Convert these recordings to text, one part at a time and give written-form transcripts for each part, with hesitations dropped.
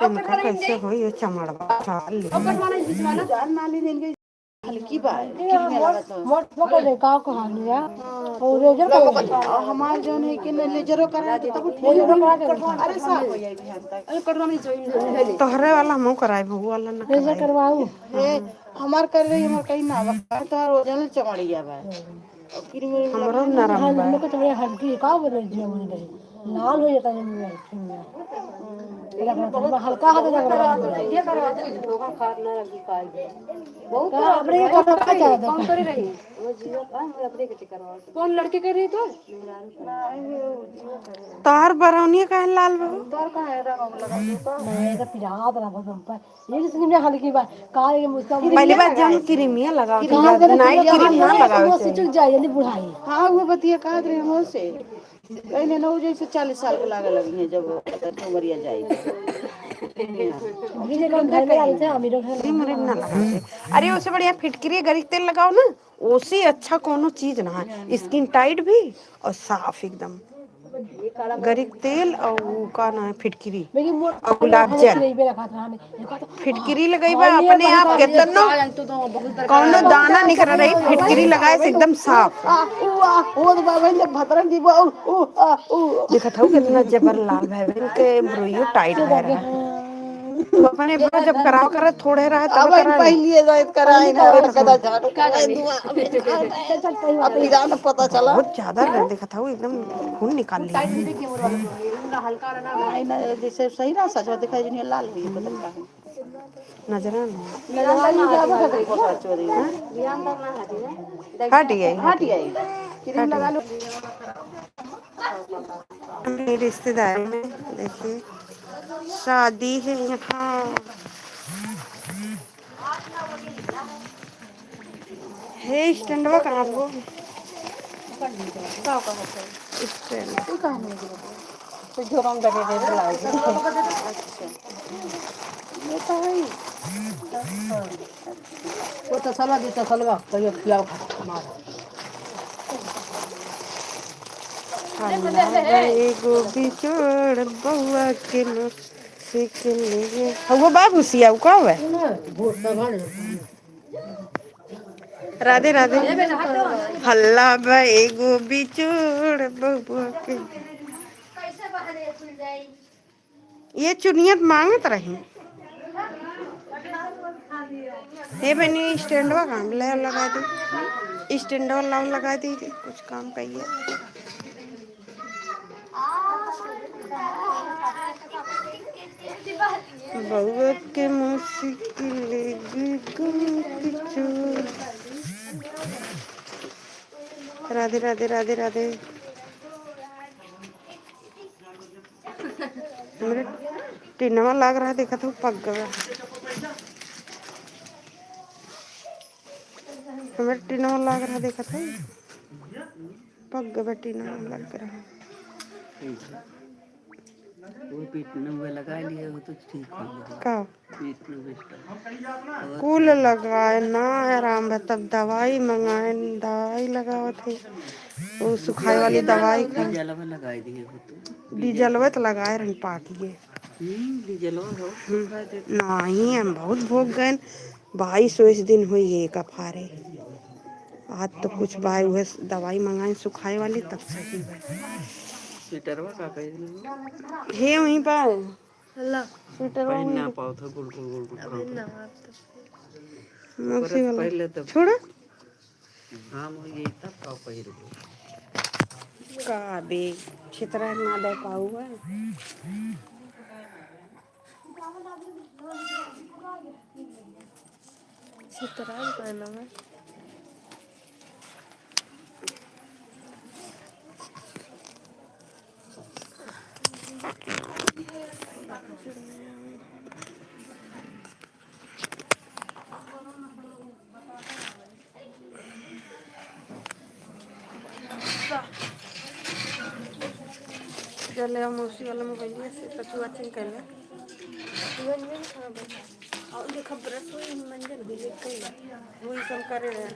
इनका कैसे हो ये चमड़वा साल जान नाली देंगे हल्की बात किरने लगा तो मोट पकड़े का कहानिया और रेजर को हमार जोन है कि लेजरो करा दे तब लेजरो करा दे अरे साफ हो जाए ध्यान तक अरे कटवा नहीं चाहिए तोहरे वाला हम कराए भगू वाला ना लेजर करवाऊ हे हमार कर रही हमार कहीं ना बा तो रोजन चमड़िया बा हमरो नरम बा हम लोग तो हल्की का बोले जो रहे लाल हो जाता है हल्का हाथ ये करवा दे धोखा खा ना लगी काई बहुत अपने का चाह कौन करे रही वो जियो का मैं अपने के करवा कौन लड़के कर रही तो तार बरौनी का लाल बाबू तार का है रंग लगा तो मैं तो पिरात ना बदम पर ये जिसने में हल्की बात कार ये मुझका पहली बात जान क्रीमिया लगाओ नाइट क्रीम ना लगाओ से चुक जाए जल्दी बुढ़ाई हां वो बतिया कहा रे हम से पहले नौ जैसे 40 साल के लागे लगी है जब उमरिया जाए अरे उससे बढ़िया फिटकरी गरी तेल लगाओ ना उससे अच्छा कोनो चीज ना है स्किन टाइट भी और साफ एकदम गरीब तेल और का ना फिटकरी और गुलाब जल फिटकरी लगाइबा अपने आप केतनो कोनो दाना निकल रही फिटकरी लगाए से एकदम साफ ओ बाबा ने भतरन दी देखा था कितना जबर लाल भैन के एम्ब्रॉयो टाइट है रहा तो अपने बड़ा जब कराव करे थोड़े रहा तब करा पहले जाइत कराई ना कदा झाड़ू का दुआ अपनी जान पता चला बहुत ज्यादा रह देखा था एकदम खून निकाल लिया हल्का ना जैसे सही ना सच दिखाई जनी लाल हुई पता का नजर नहीं ज्यादा खतरे को चोरी ध्यान करना हट गई क्रीम लगा लो मेरे रिश्तेदार में देखिए शादी है यहाँ है स्टैंडवा कहाँ वो स्टैंड तो जोरम लगे दे बुलाए अच्छा ये तो है वो तो सला देता सलवा कहियो खिलाओ मार एगो बिछोड़ बउआ के सीख लिए वो बाबू सिया का है राधे राधे हल्ला बा एगो बिछोड़ बउआ के ये चुनियत मांगत रही हे बनी स्टैंडवा काम ले लगा दी स्टैंडवा लाउन लगा दी कुछ काम कहिए बउआ के मुश्किल राधे राधे राधे राधे मेरे टिनवा लग रहा है देखा तो पक गया हमारे टिनवा लग रहा देखा था पक गया टिनवा लग रहा वो पीटने में लगा लिए वो तो ठीक हो का कुल लगाए ना आराम है तब दवाई मंगाए दवाई लगाओ थे वो सुखाए वाली दवाई डीजलवा लगाई दिए डीजलवा तो लगाए रही पाटिए नहीं हम बहुत भोग गए 22 दिन हुई है कफारे आज तो कुछ बाय हुए दवाई मंगाए सुखाए वाली तब सही है स्वेटरवा का हे वहीं पर अल्लाह स्वेटरवा ना पाओ था गुड़ गुड़ गुड़ गुड़ अबे ना मौसी वाला पहले तो छोड़ हां ये तब का पहिर का बे छितरा ना दे पाऊंगा छितरा पहना है चले हम उसी वाला मोबाइल से तो वाचिंग कर ले मंजन खराब और देखो ब्रश हुई मंजन भी ले कई वही सब करे रहे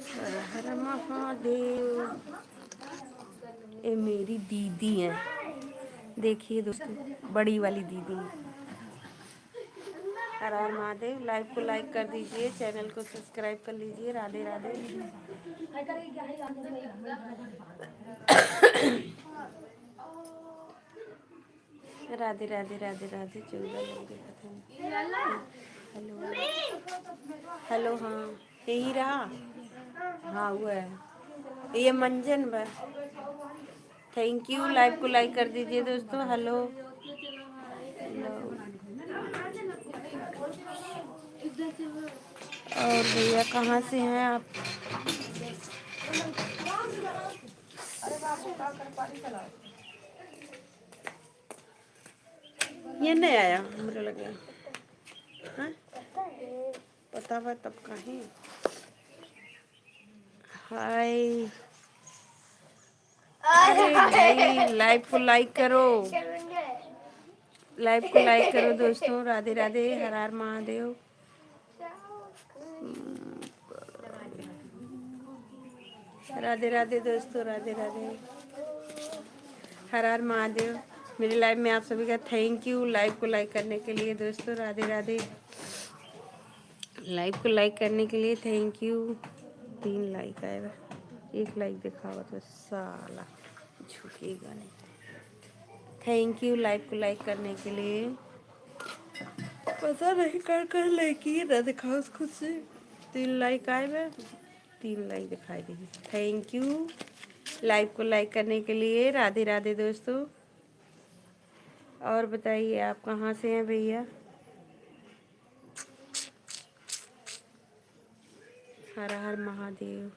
हर हर महादेव। ये मेरी दीदी है, देखिए दोस्तों, बड़ी वाली दीदी। हर हर महादेव। लाइव को लाइक कर दीजिए, चैनल को सब्सक्राइब कर लीजिए। राधे राधे। राधे राधे राधे राधे। 14 लोग देखते हैं। Hello hello. हाँ यही रहा। हाँ हुआ है ये मंजन बस। Thank you. लाइव को लाइक कर दीजिए दोस्तों। हेलो और भैया कहाँ से हैं आप? ये नहीं आया मुझे लगा। हाँ पता हुआ तब कहीं। हाय। अरे भाई लाइव को लाइक करो, लाइव को लाइक करो दोस्तों। राधे राधे। हर हर महादेव। राधे राधे दोस्तों। राधे राधे। हर हर महादेव। मेरे लाइव में आप सभी का थैंक यू लाइव को लाइक करने के लिए दोस्तों। राधे राधे। लाइव को लाइक करने के लिए थैंक यू। 3 लाइक आएगा, 1 लाइक दिखावा तो साला झुकेगा नहीं। थैंक यू लाइव को लाइक करने के लिए। पता नहीं कर लाइक ही ना दिखाओ खुद से। 3 लाइक आए हुए, 3 लाइक दिखाई देगी। थैंक यू लाइव को लाइक करने के लिए। राधे राधे दोस्तों। और बताइए आप कहाँ से हैं भैया? हर हर महादेव।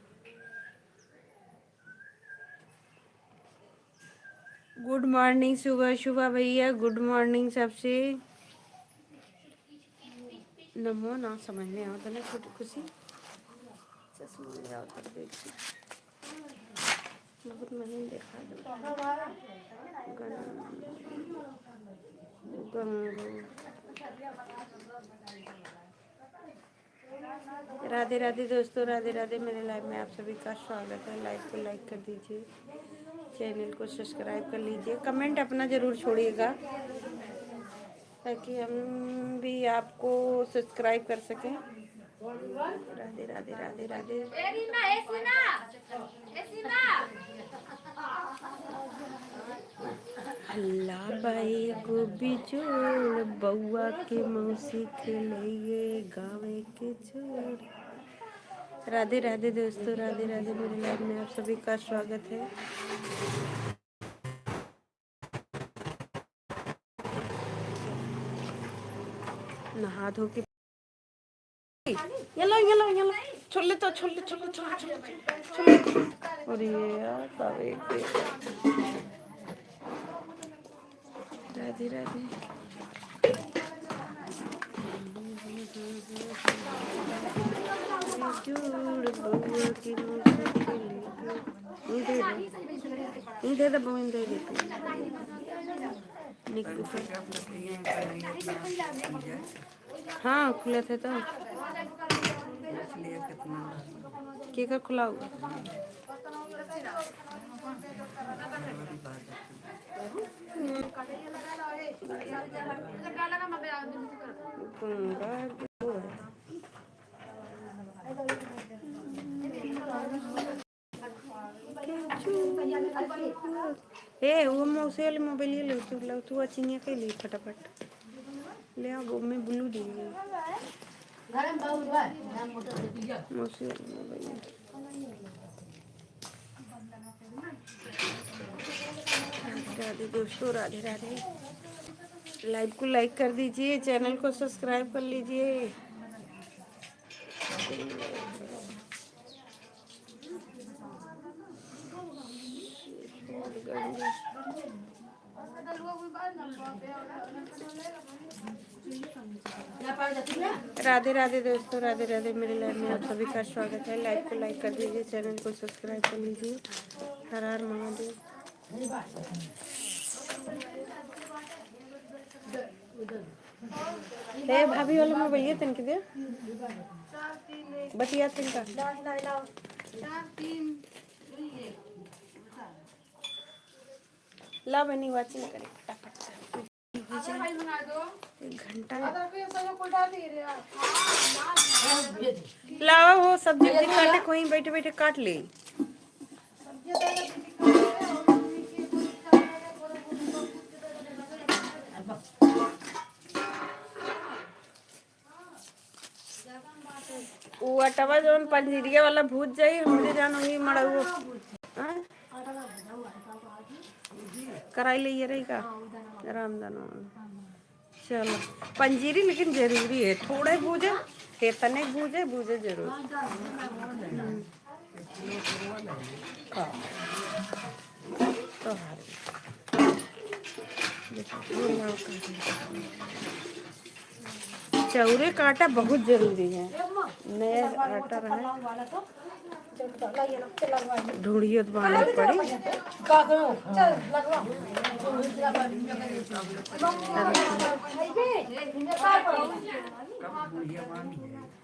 गुड मॉर्निंग सुबह सुबह भैया। गुड मॉर्निंग सबसे। नमो ना समझ में आओ तो ना छोटी खुशी चश्मा में आओ तब देखी बहुत महीन देखा गंगू। राधे राधे दोस्तों। राधे राधे। मेरे लाइव में आप सभी का स्वागत है। लाइव को लाइक कर दीजिए, चैनल को सब्सक्राइब कर लीजिए, कमेंट अपना ज़रूर छोड़िएगा ताकि हम भी आपको सब्सक्राइब कर सकें। राधे राधे राधे राधे। हल्ला बाई को बिजोड़ बउआ के मौसी खेलेंगे गावे के जोड़। राधे राधे दोस्तों। राधे राधे। मेरे लाइव में आप सभी का स्वागत है। नहा धो के छोले तो छोले छोले छोले छोले छोले। और ये यार तावे पे। राधे राधे। दे दे बोइन दे देती निकल। हाँ खुले थे तो केकर खुला हुआ। ए वो मौसे वाले मोबाइल ले लो तू अच्छी के लिए फटाफट ले आओ। मैं ब्लू दी मौसे वाले मोबाइल। राधे दोस्तों। राधे राधे। लाइव को लाइक कर दीजिए, चैनल को सब्सक्राइब कर लीजिए। राधे राधे दोस्तों। राधे राधे। मेरे लाइव में आप सभी का स्वागत है। लाइव को लाइक कर दीजिए, चैनल को सब्सक्राइब कर लीजिए। हर हर महादेव। हे भाभी वाला मोबाइल तनके दे बतिया तिनका ला बनी वाचिंग करे फटाफट से एक घंटा लावा वो सब्जी काटे कोई बैठे बैठे काट ले वो अटवा जौन पंजीरिया वाला भूज जाई हमरे जान वही मड़ा वो कराई ले ये रही का रामदान चलो पंजीरी लेकिन जरूरी है थोड़े भूजे तने भूजे भूजे जरूर तो चौरे काटा बहुत जरूरी है नया आटा रहा ढूंढियो तो बाने पड़ी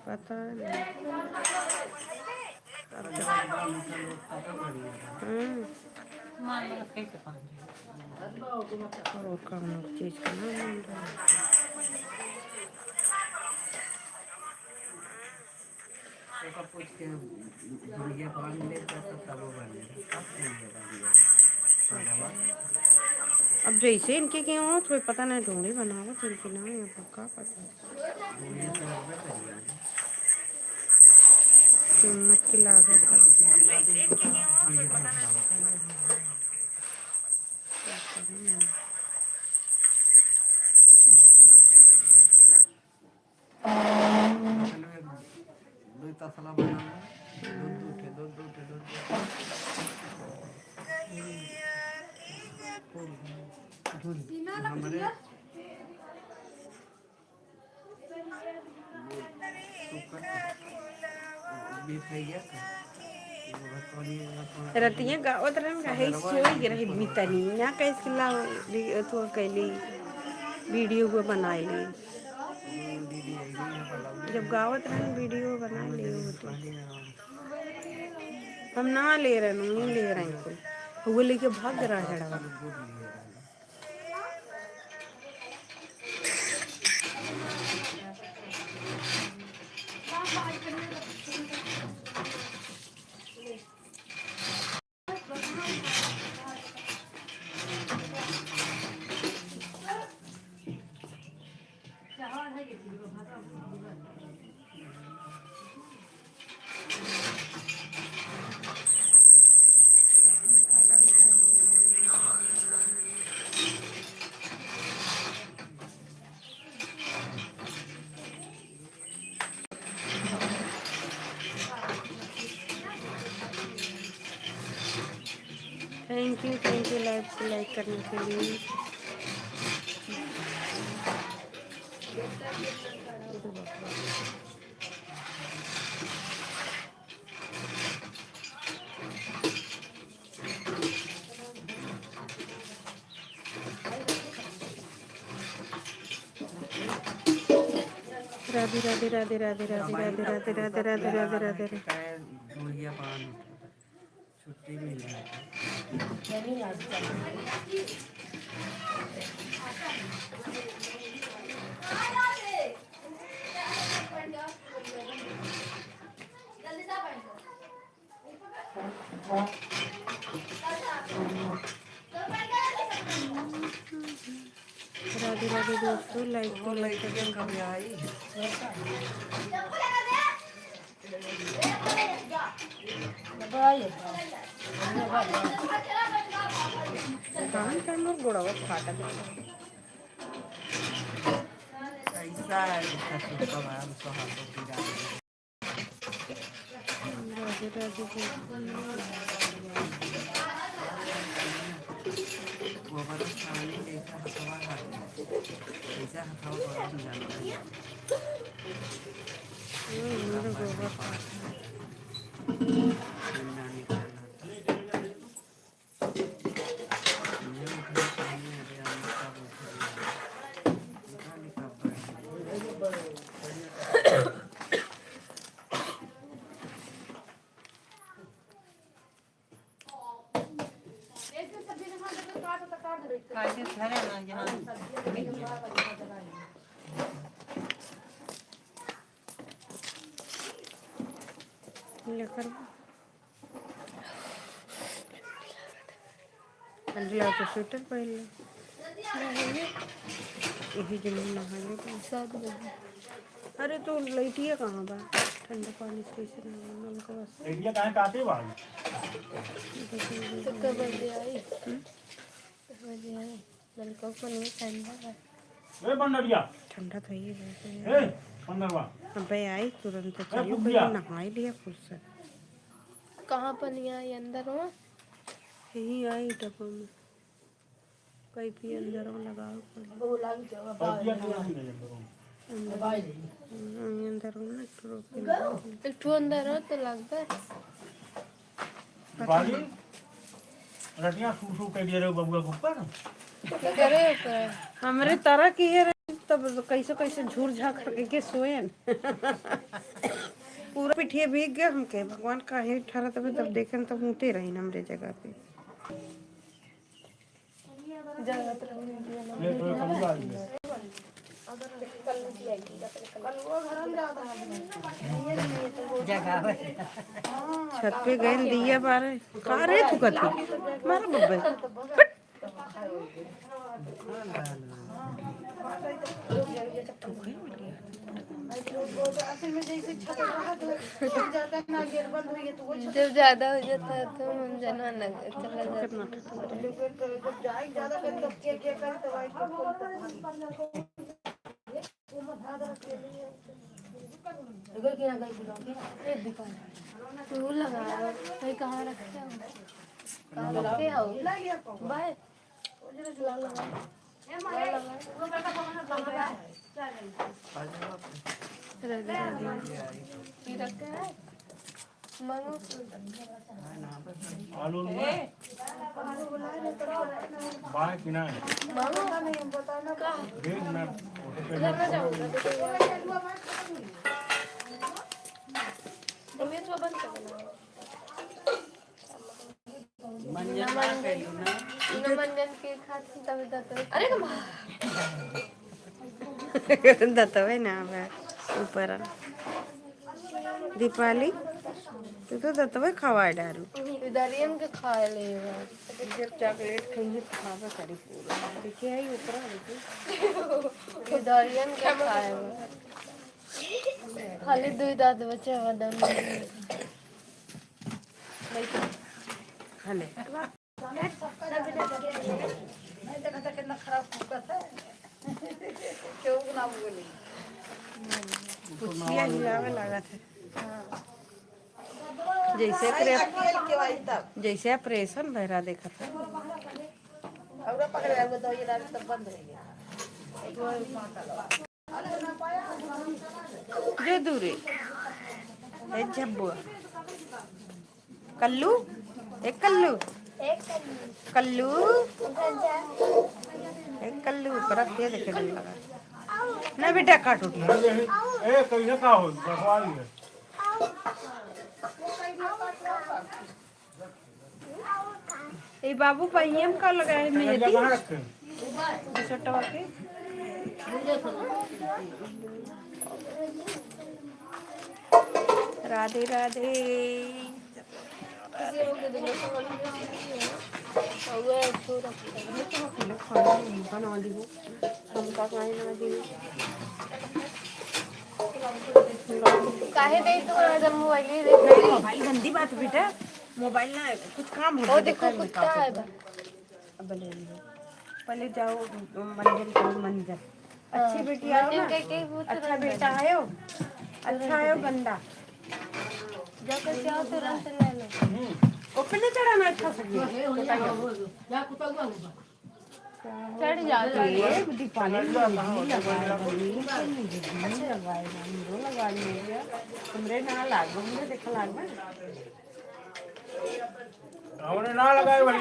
पता नहीं और कौन चीज का नाम अब जैसे इनके क्यों हो तो पता नहीं ढूंढी बनावा तो इनके नाम है पक्का पता कीमत की लागत रतिया गावत रहन काहे सोई रही मितनी ना कैसे ला तो कैली वीडियो को बनाई जब गावत रहन वीडियो बना ली हम ना ले रहे नहीं ले रहे हैं वो लेके भाग रहा है थैंक यू लाइक करने के लिए राधे राधे राधे राधे राधे राधे राधे राधे राधे राधे राधे छुट्टी भी राधे राधे दोस्तों लाइक कभी आई कान का मोर गोड़ा फाटा कैसा है इसका नाम राधे राधे गोबर पानी देखा हवा ऐसा हवा बड़ा जानता है गोबर लेकर अंजला तो स्वेटर पहन ले यही जमीन नहा ले 7 बजे। अरे तो लैटिया कहाँ बा ठंडा पानी कैसे नल का बस लैटिया कहाँ काटे बा तो कब बजे आई नलका पानी ठंडा है। ए बंदरिया ठंडा था ये ए बंदरवा अबे आई तुरंत ए चाहिए पुगिया कोई नहा ही लिया फुर्सत कहाँ पानी आई अंदर हो यही आई टपा में कई भी अंदर हो लगाओ लैटिया तो नहीं ले जाओ अंदर हो ना एक ठो अंदर हो तो लगता है बाली रटिया सू कर दिया रे बबुआ के ऊपर करे ऊपर हमरे तरह की है तब कैसे कैसे झूर झाक के सोएन पूरा पिठिए भीग गया हमके भगवान का ही ठहरा तब तब देखे तब ऊँटे रही हमरे जगह पे जगत ये तो कबूला है छत पे गए दिया बारे का रे तू कथी मारा बब्बे जब ज्यादा हो जाता है तो हम जना चला जाता तू लगा भाई कहाँ रखे हो कहाँ रखे हो बाय रखे है मांगो आलू बाय किना मांगो देख मैं घर में जाऊंगा तो मैं तो बंद कर मंजन के खाते तब अरे दतवे ना ऊपर दीपाली तू तो दतवे खवा डालू दरियम के खा ले जब चॉकलेट खाइए खावा करी पूरा देखिए आई ऊपर देखिए दरियम के खाए खाली 2 दांत बचे दम हले पुछिया हिलावे लगा थे जैसे ऑपरेशन भैरा देखा था जो दूरी झब्बुआ कल्लू एक कल्लू कल्लू एक कल्लू पर रखिए देखे डर लगा ना बेटा काट उठ ए कैसे का हो बकवास है ए बाबू पहियम का लगाए मेहंदी कहाँ रखे सटवा के राधे राधे काहे दे तो अगर मोबाइल ही मोबाइल गंदी बात बेटा मोबाइल ना कुछ काम हो देखो कुत्ता है पहले जाओ मंजन करो मंजन अच्छी बेटी आओ ना अच्छा बेटा आयो अच्छा आयो गंदा जाकर जाओ तुरंत ले लो ओपन चढ़ाना अच्छा से चढ़ जाता है दीपाली हमरे ना लागो मुझे देखा लागो हमने ना लगाए भाई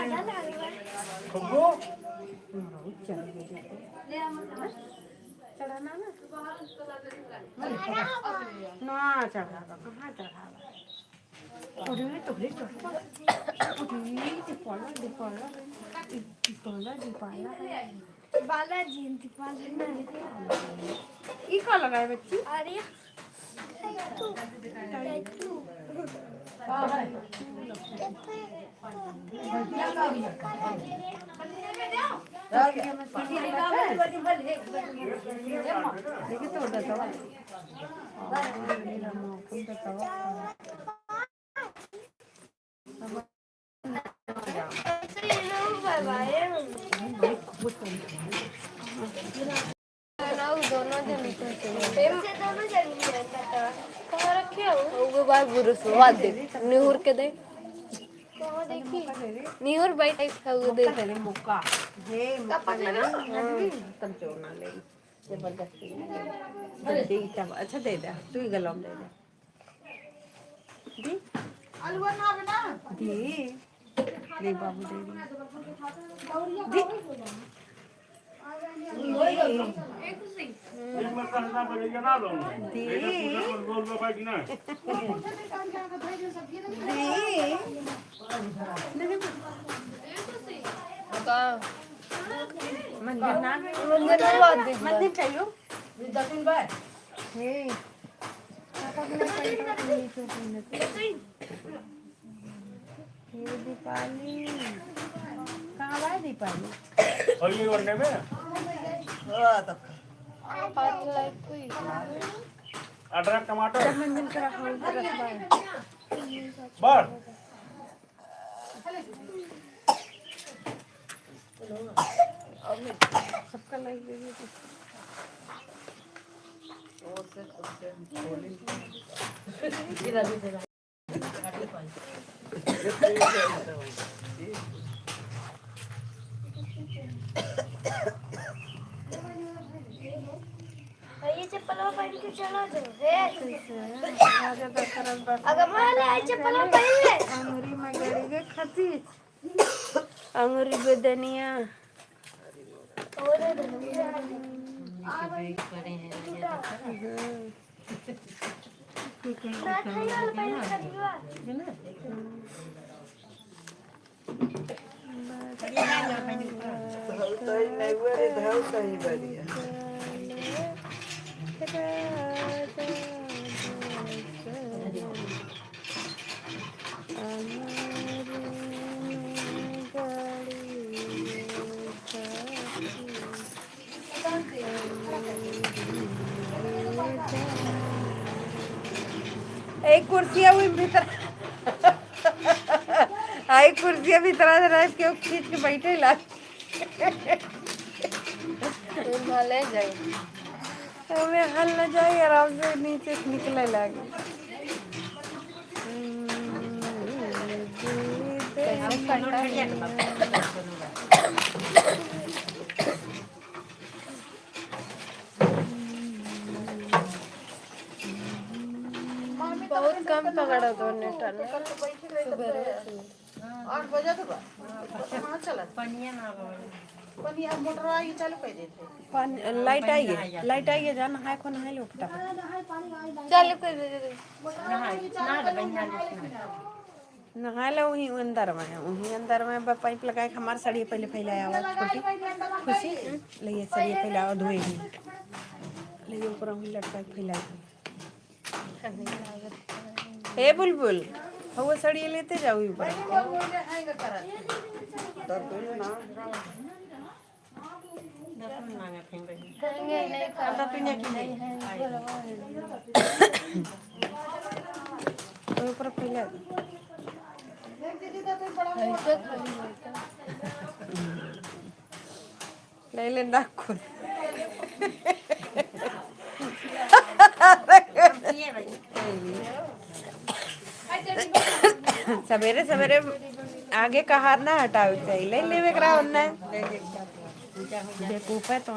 खुब्बू चढ़ाना ना ना चढ़ावा कहाँ चढ़ावा उड़ी टुकड़ी दीपाला दीपाला दीपाला दीपाला बालाजी दीपाली ई का लगाए बच्ची अरे देखिए तो बताओ दोनों जन कहाँ रखे हो वो बार बुरुस वाद दे निहुर के दे कहाँ देखी निहुर बैठे खाओ दे तेरे मुक्का हे मुक्का लेना तब चोरना ले जबरदस्ती दे तब अच्छा दे दे तू ही गलम दे दे दी अलवा ना बना दी ले बाबू दे दी एक बार कहना पड़ेगा ना लो दी गोल बाबा की ना का मंदिर ना मंदिर में वाद दे मंदिर चाहिए दक्षिण बार हे दीपाली कहाँ है दीपाली और ये करने में पाँच लाख कोई अदरक टमाटर मंदिर का रखा है बस सबका लाइक दे दीजिए ये चप्पल पहन के चलो जो अगर मैं चप्पल पहन ले अंगूरी में गड़ी के खाती अंगूरी बेदनिया एक कुर्सियाँ हुई भीतर आई कुर्सियाँ भीतर रख के खींच के बैठे ला ले जाए हमें हल न जाए आराम से नीचे निकले लगे बहुत कम पकड़ा दो नेटन 8 बजे तो कहाँ चला पनिया मोटर आई चालू कर देते लाइट आई है जाना है कौन है लोग चालू कर दे नहा लो वहीं अंदर में पाइप लगाए हमारे सड़ी पहले फैलाया हुआ छोटी खुशी ले सड़ी फैलाया धोएगी ले ऊपर वहीं लटका के फैलाएगी हे बुलबुल वो सड़ी लेते जाओ ऊपर ऊपर फैला ले ले नाक सवेरे सवेरे आगे का हाथ ना हटाओ चाहिए ले ले करा बेवकूफ है तो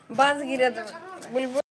बांस गिरा था बुलबुल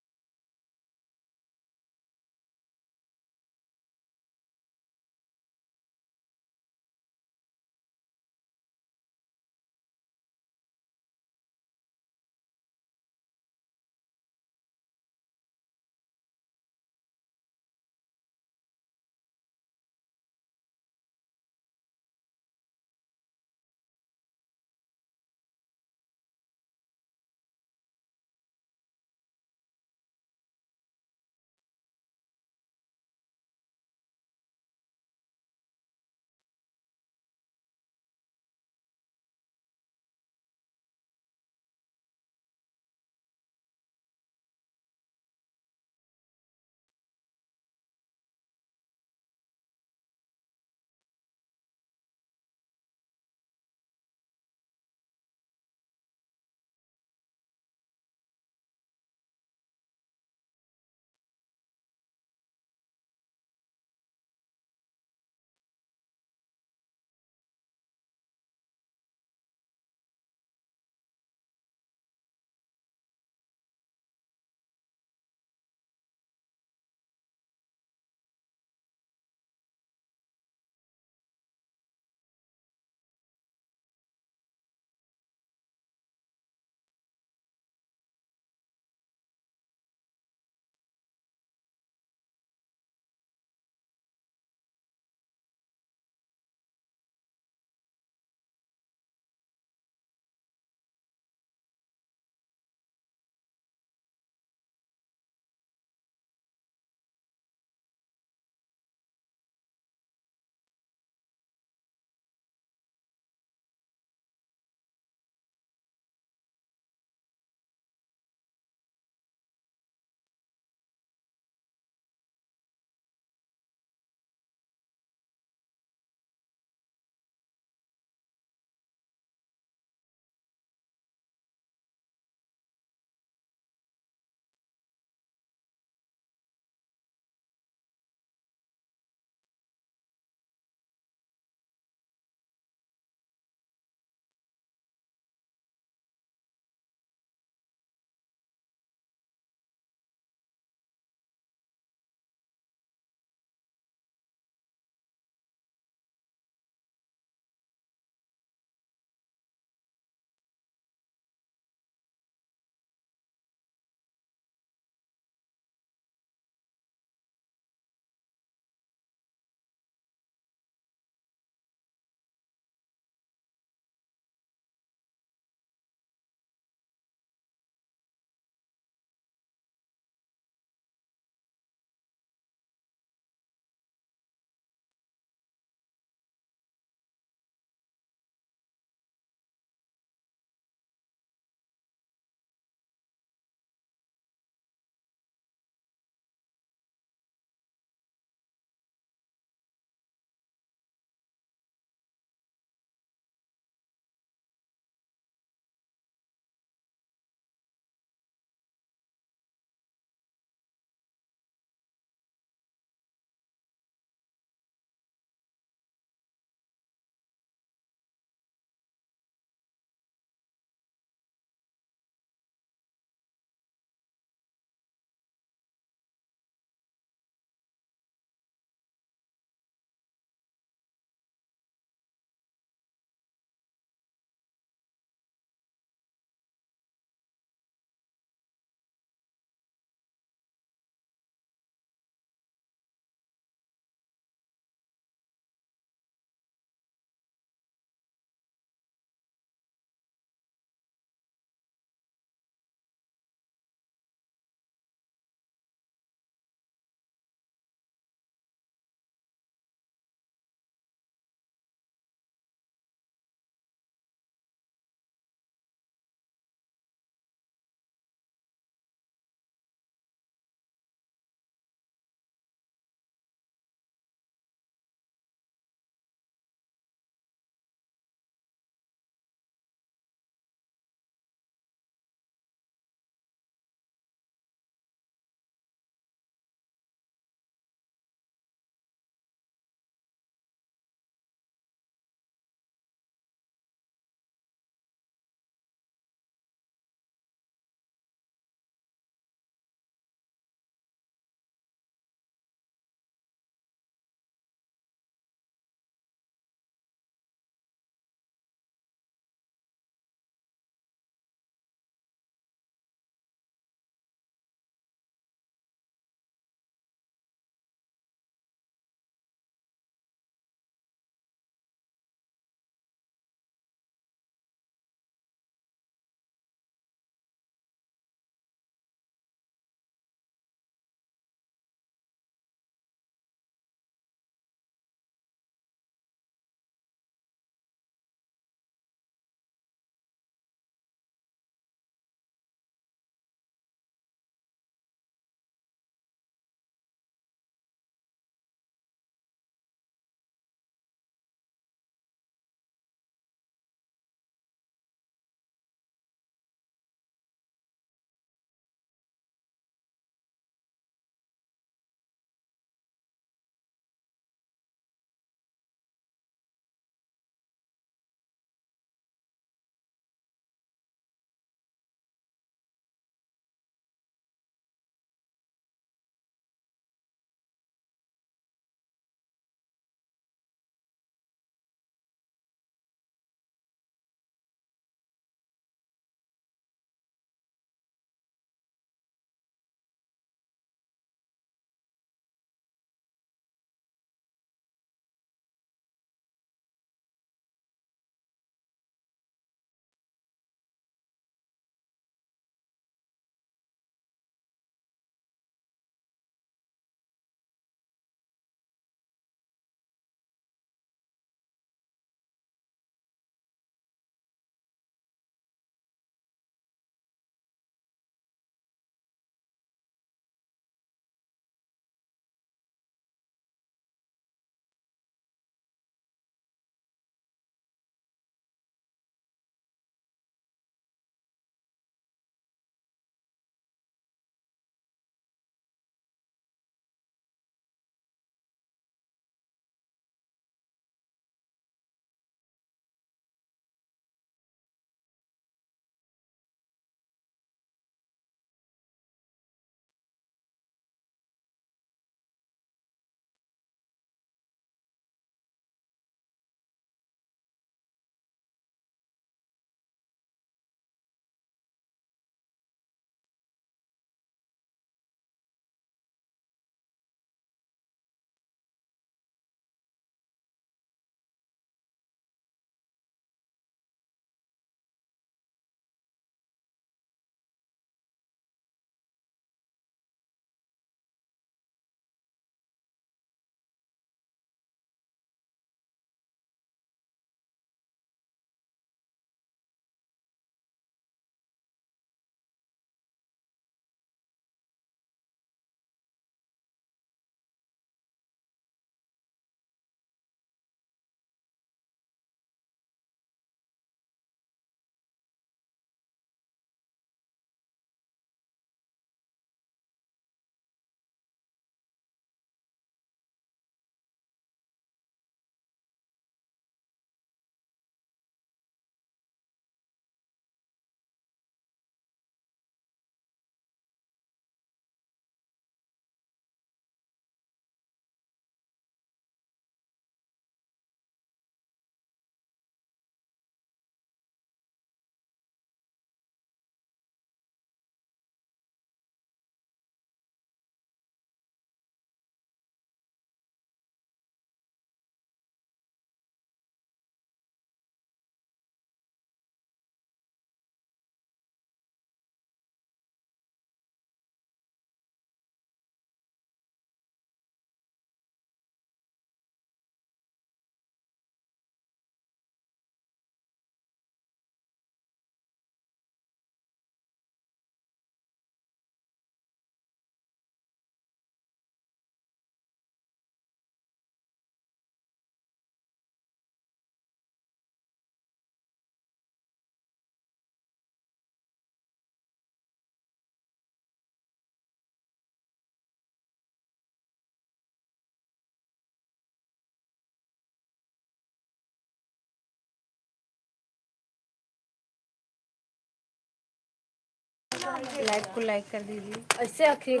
लाइव को लाइक कर दीजिए। ऐसे आखिर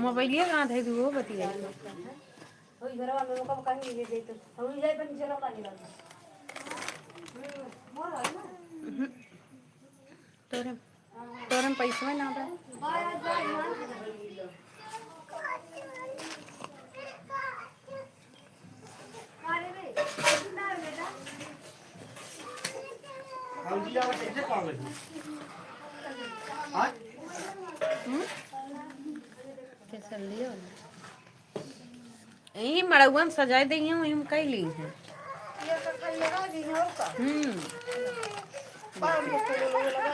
मोबाइल कहाँ थे तू वो बतिया। तोरे तोरे में पैसा ना बा। हम जी आवे कैसे कौन लगी हां कैसे लियो यही मड़ुआ में सजाए दी हूँ हम कई ली हैं। ये कर लगा दी है और का बाहर में तो लोग लगा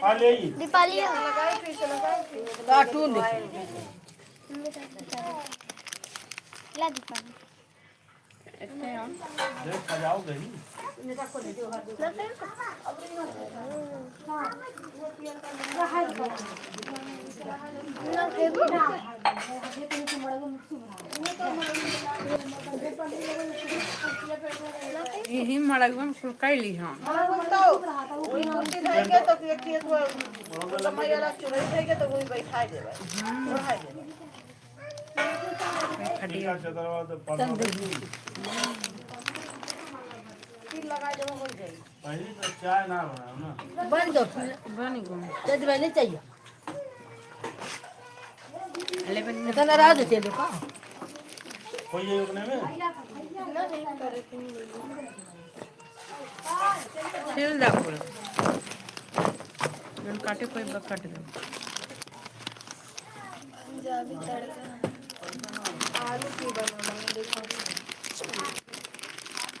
आ ले ही दीपाली लगाई फिर से लगाई कार्टून ला दीपाली ले सजाओ गई यही मड़ुआ में कई ली हम। वही मूर्ति धइके तो के खेत में समय वाला चुरई धइके तो वही बैठा देबे चढ़ाई देबे खटिया चदरवा तो पन्ना फिर लगा देबे हो जाई पहले तो चाय ना बनाओ ना बन दो बन गो जद मैंने चाहिए ले बन इतना नाराज होते लोग का कोई ये उगने में छिल दा बोल जन काटे कोई काट दे पंजाबी तड़का आलू की बनाना देखो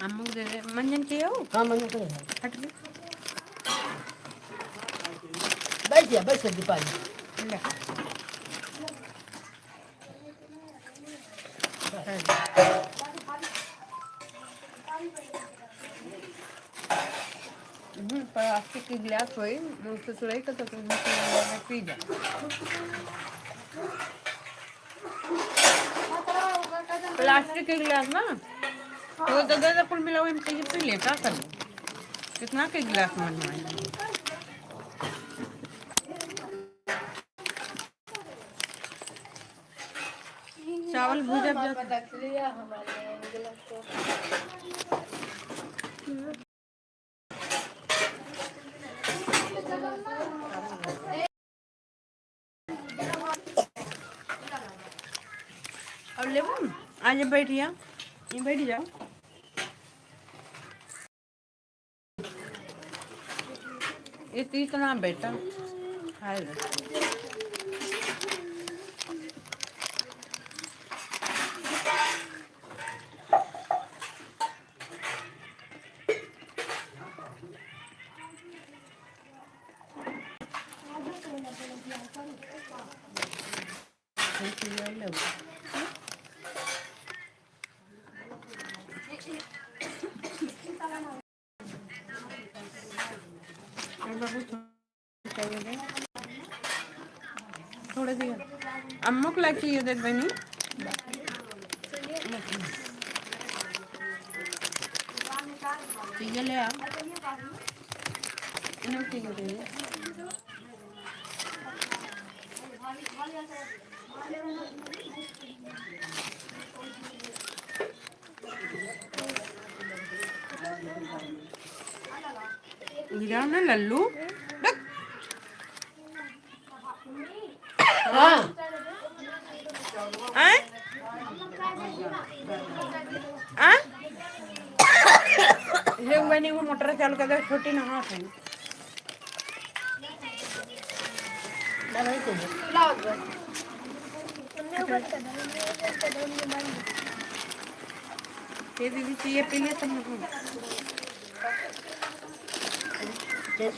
अम्मू दे दे मंजन के हो हां मन करे हट गए बैठ जा दीपाली ले प्लास्टिक की गिलास हुई उससे सुराई का तो पी जा प्लास्टिक के गिलास ना तो दे कुल मिला हुआ कहीं पी ले क्या कर कितना के गिलास में बनवाए चावल भूजा रख लिया हमारे गिलास को अब ले आज बैठिया ये बैठ जाओ ये इतना बेटा खाए थोड़े दिया अम्मू को लाइक चाहिए देख बनी ठीक है ले आ इन्हें ठीक है गिरा ना लल्लू हां हैं हैं ये मैंने वो मोटर चालू कर दे छोटी ना हाथ है ना नहीं चाहिए ये दीदी चाहिए पी ले तुम चल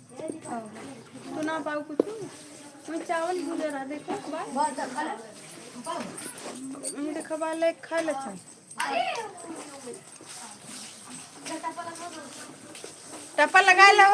तो ना पाऊ कुछ मैं चावल भूले रहा देखो देखो वाले खा ले टप्पा लगा लो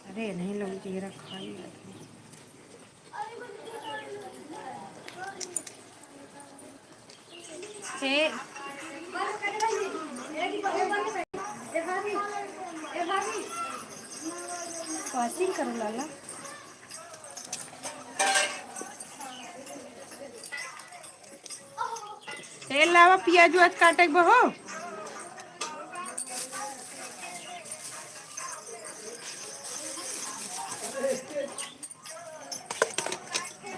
अरे नहीं लोग जीरा खाई वाशिंग करो लाला तेल लावा प्याज वाज काटे बहो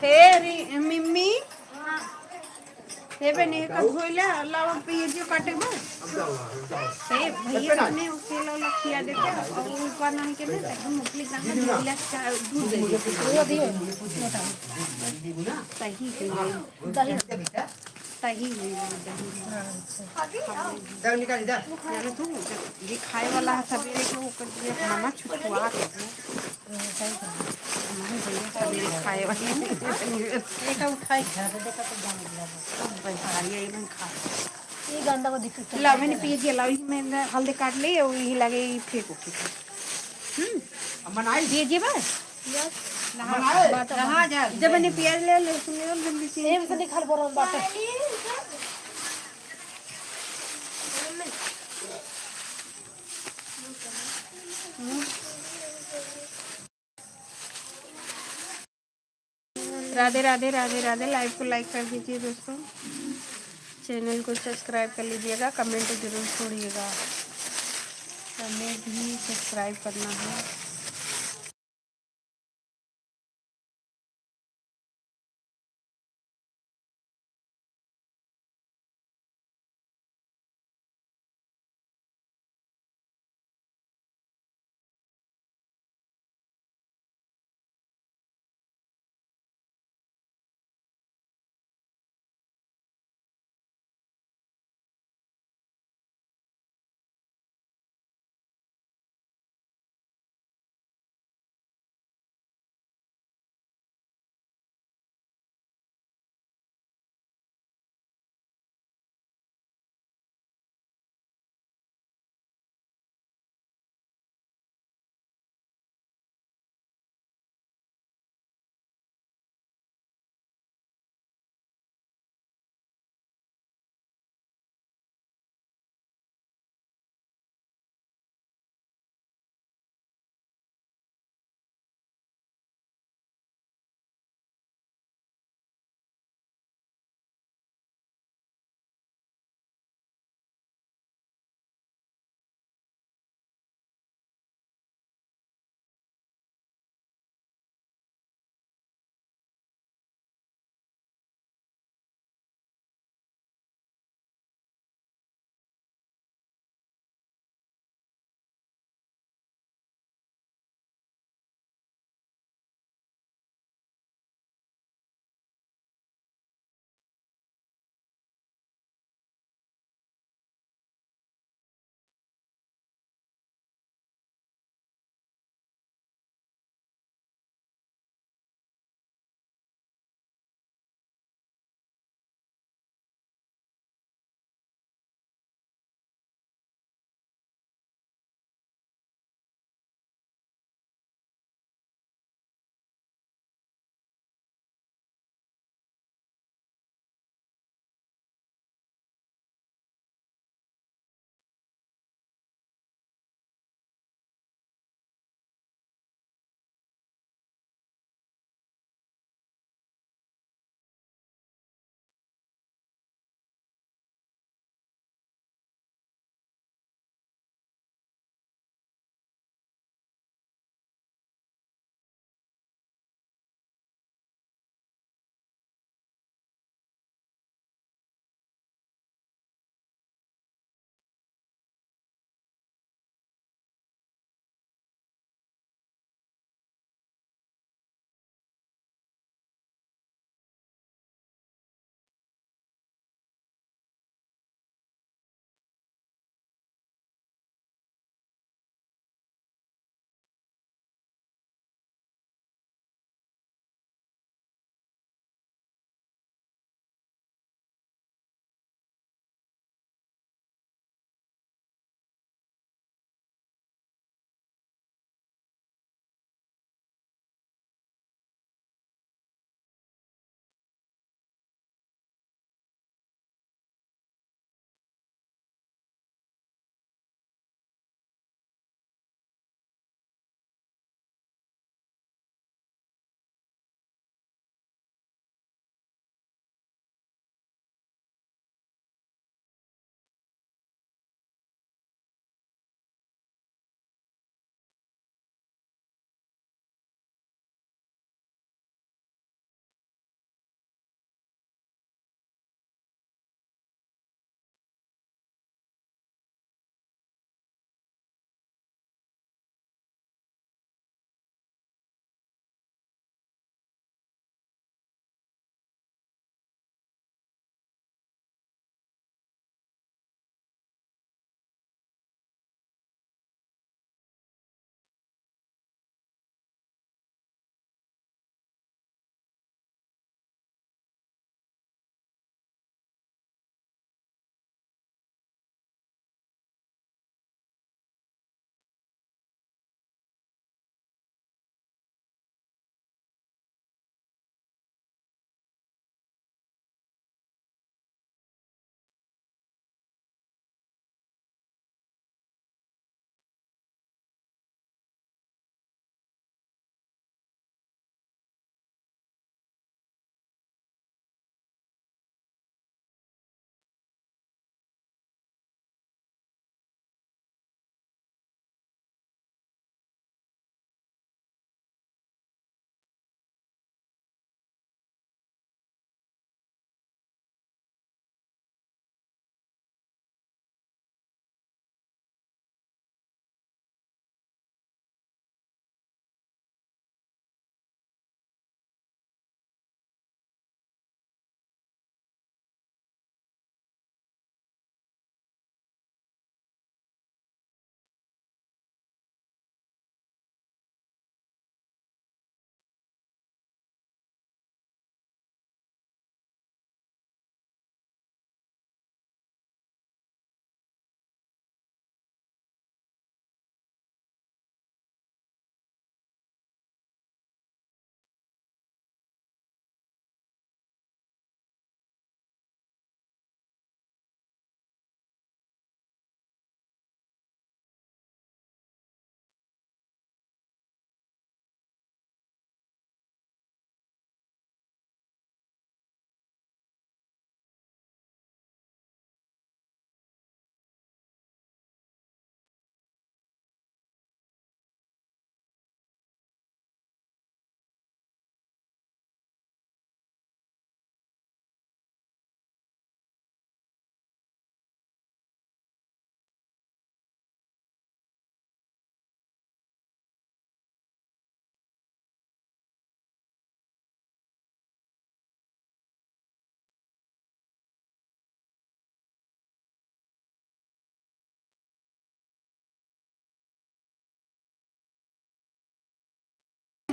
हे मिम्मी हे बने का धोइला लावा प्याज काटे बो हे भैया ने उसे ला खिया देते और ऊपर नहीं के दे हम मुखली गाना धोइला का दूध दे वो दियो सही सही दही निकाल दे जाने तू ये खाए वाला है सवेरे के ऊपर दिए मामा छुटवा के सही हमारे भैया सवेरे खाए वाले एक उठाई घर पे देखा तो जाने लगा पैसा ये एकदम खा ये गंदा को दिख ला मैंने पिए दिया ला मैंने हल्दी काट ली और यही लगे फेंको बनाई दीजिए बस रहा जा जब मैंने प्याज ले लहसुन ले और जल्दी से एम से निकाल बोरा बाटे राधे राधे राधे राधे लाइव को लाइक कर दीजिए दोस्तों चैनल को सब्सक्राइब कर लीजिएगा कमेंट जरूर छोड़िएगा हमें भी सब्सक्राइब करना है।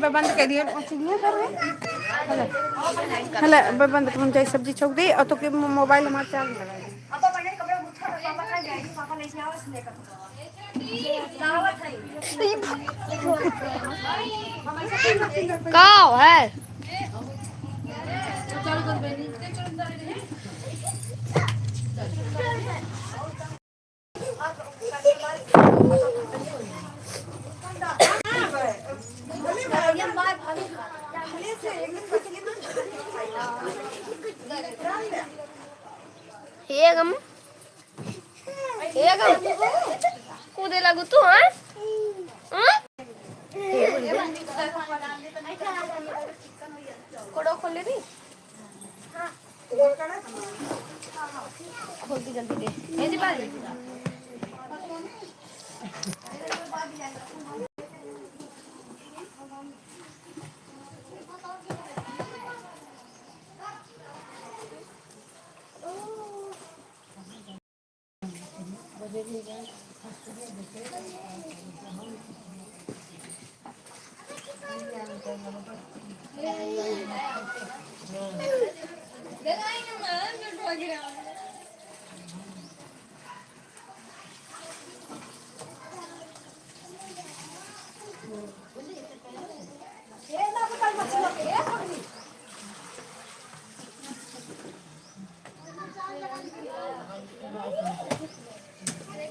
मैं बंद कर दिया मछलियां कर रहे हला मैं बंद कर जाए सब्जी छोक दे और तो के मोबाइल हमारे चार्ज लगा दे का है Hegam. Hegam. Kude lagu tu, ha? कोड़ो खोल ले दी खोल दी जल्दी दे ये दी बारी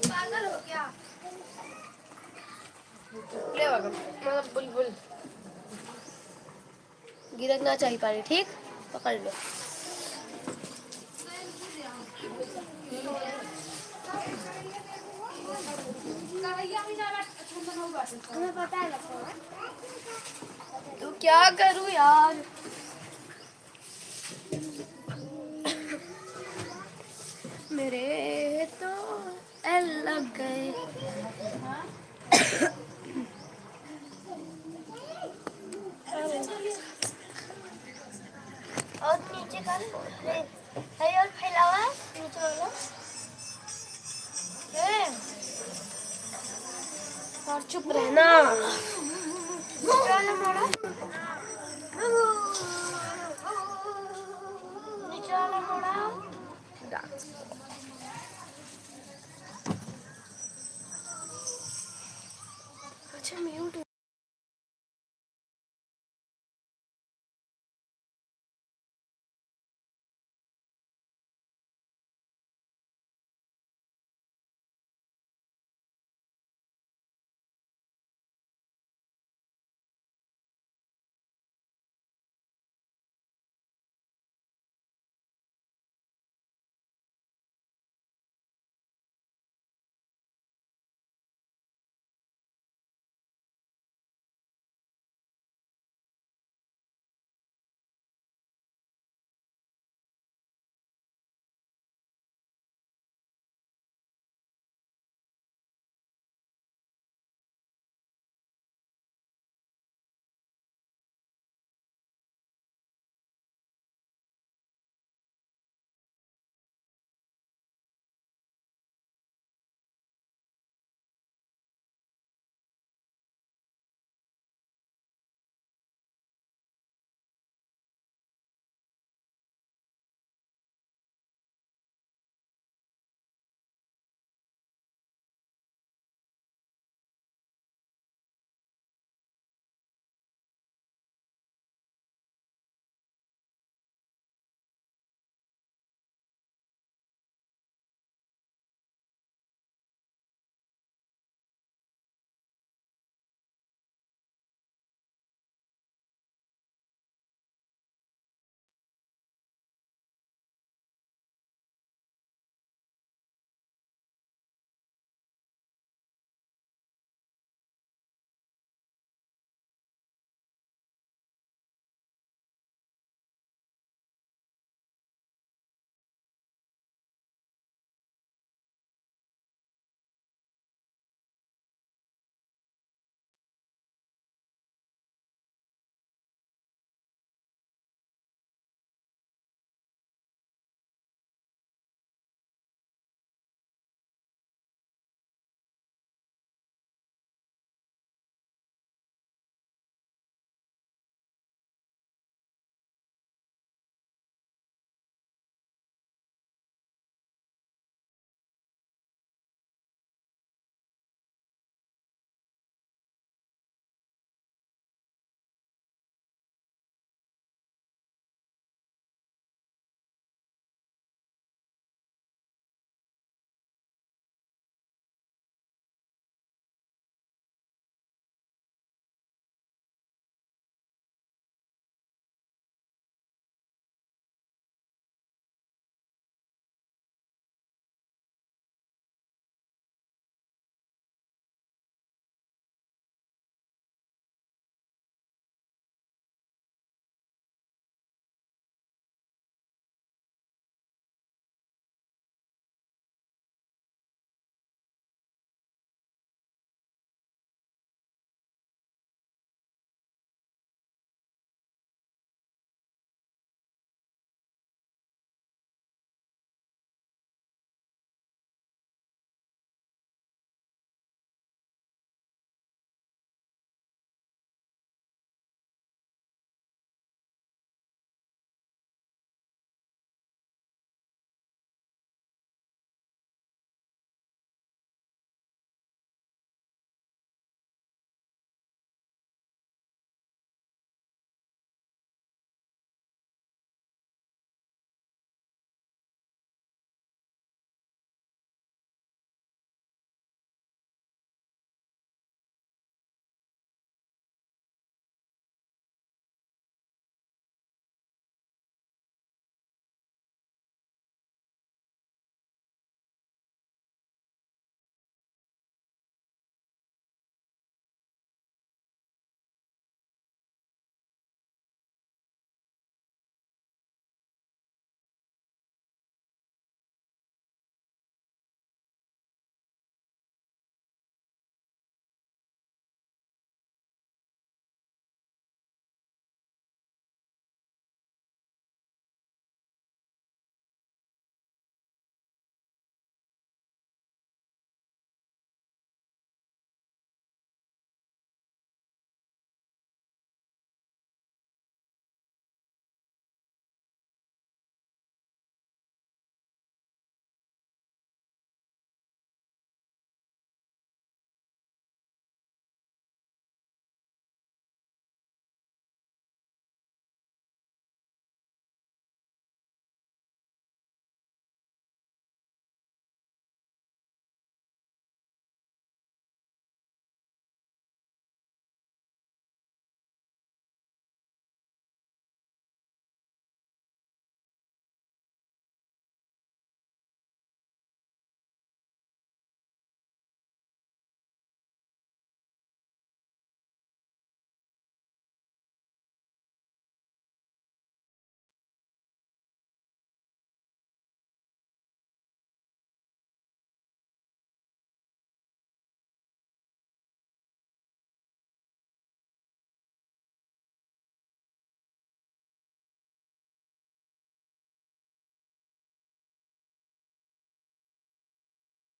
पागल हो क्या ले वागम मतलब बुलबुल गिरना चाहिए पानी ठीक पकड़ लो तो क्या करूं यार मेरे तो एल लग गए और नीचे कर है और फैलावा नीचे वाला और चुप रहना नीचे वाला मोड़ा अच्छा म्यूट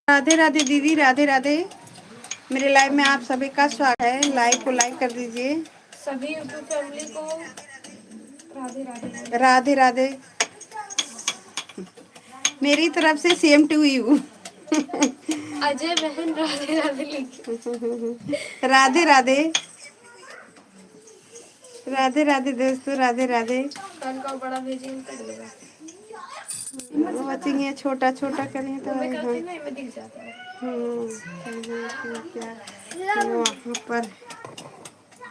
राधे राधे दीदी, राधे राधे। मेरे लाइव में आप सभी का स्वागत है। लाइव को लाइक कर दीजिए। सभी यूट्यूब फैमिली को राधे राधे। राधे राधे। मेरी तरफ से सेम टू यू। अजय बहन राधे राधे लिखी। राधे राधे। राधे राधे दोस्तों, राधे राधे। कल का बड़ा भेजिंग कर देगा। वाचिंग ये छोटा छोटा करें तो मैं करती नहीं, मैं दिख जाता है। क्या वहाँ पर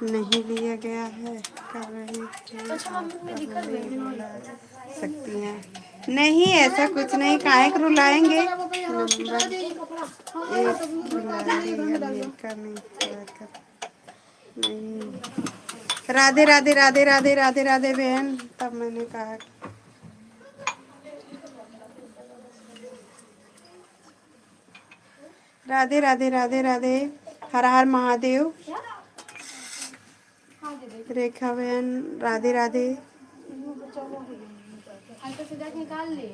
नहीं लिया गया है, कर रही थी। अच्छा मम्मी में दिखा दे। सकती हैं नहीं, ऐसा कुछ नहीं। काहे को रुलाएंगे। नंबर एक अमेरिका में नहीं। राधे राधे राधे राधे राधे राधे बहन। तब मैंने कहा राधे राधे राधे राधे। हर हर महादेव। रेखा बहन राधे राधे। निकाल ले।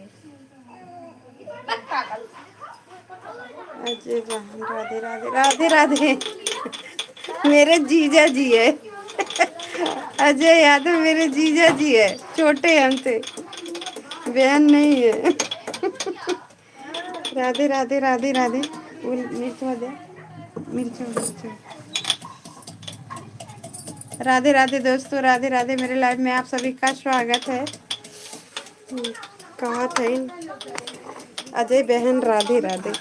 अजय बहन राधे राधे राधे राधे। मेरे जीजा जी है। अजय यादव मेरे जीजा जी है, छोटे हमसे, बहन नहीं है। राधे राधे राधे राधे। मिर्च दे, मिर्च। राधे राधे दोस्तों, राधे राधे। मेरे लाइव में आप सभी का स्वागत है। कहा थे अजय बहन राधे राधे।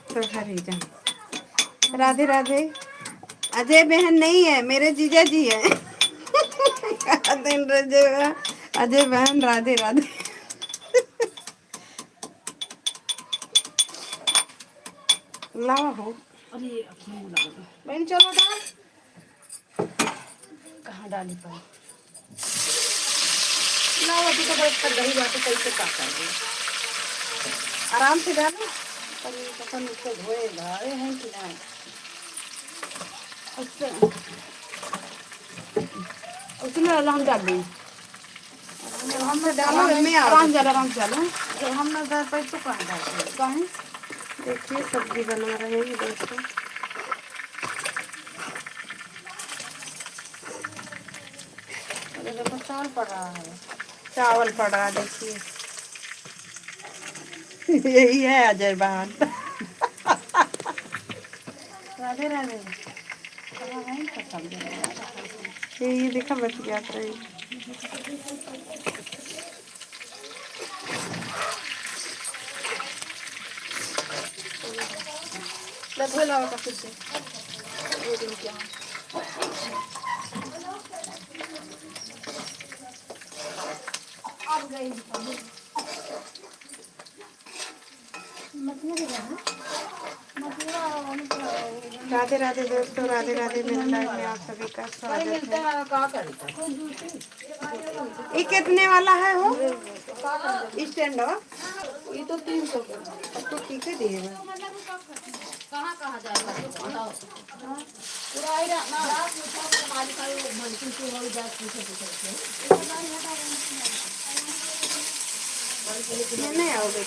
तो हरी राधे राधे। अजय बहन नहीं है, मेरे जीजा जी है। अजय बहन राधे राधे। लावा हो बहन, चलो डाल। कहाँ डाली पर लावा तो बड़ा दही बात कैसे का कर दे। आराम से डालो। पता नहीं उसको धोए धारे हैं कि नहीं। अच्छा उसमें हम डाल दें। हमने डालो में आराम से डालो। जब हमने डाल पाई तो कहाँ डाल कहीं। देखिए सब्जी बना रहे हैं दोस्तों। चावल पड़ रहा है, चावल पड़ रहा है देखिए। यही है अजय बहन। राधे राधे। ये देखा बच गया था। फिर से राधे राधे दोस्तों, राधे राधे। मेरे लाइव में आप सभी का स्वागत है। ये कितने वाला है हो स्टैंड? ये तो 300 का। अब तो ठीक है दिएगा। कहाँ कहाँ जाएगा नहीं आओगे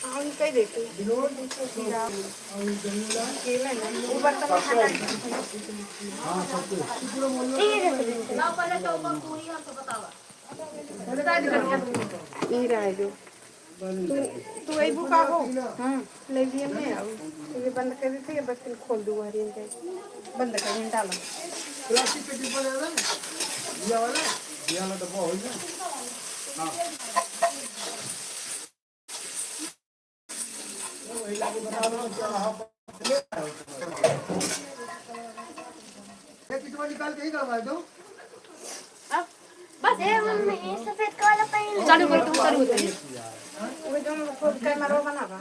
हम कई देते तू वही बुका हो। ले लिए मैं आओ तो ये बंद कर देते, ये बस खोल दूँ हरी बंद कर डालो। प्लास्टिक के डिब्बा ले ना ये वाला डब्बा हो ना। हाँ कितना निकाल के ही करवाए दो। बस ये मम्मी सफेद वाला पहन चालू कर तुम चालू कर वो जो फोन कैमरा बनावा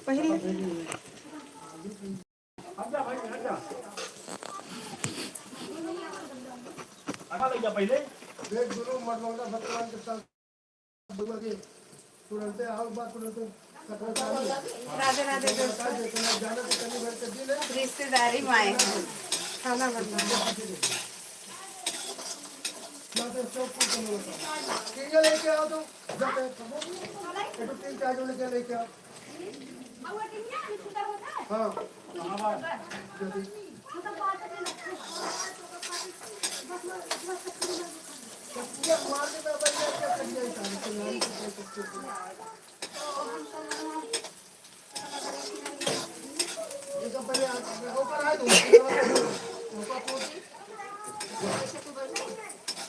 पहले आटा ले जा पहले। देख दोनों मरमौला भगवान के साथ दुआ के तुरंत आओ बात तुरंत कटरा चालू राधे राधे दोस्तों, जाना तो कहीं भर के दिन है रिश्तेदारी में आए हैं खाना बनना। ना तो सब कुछ होगा किंगा लेके आओ तो जब एक 3-4 जो लेके आओ हाँ जल्दी मार के मैं बढ़िया क्या करिए इसका पहले ऊपर आ दूँ ऊपर पोती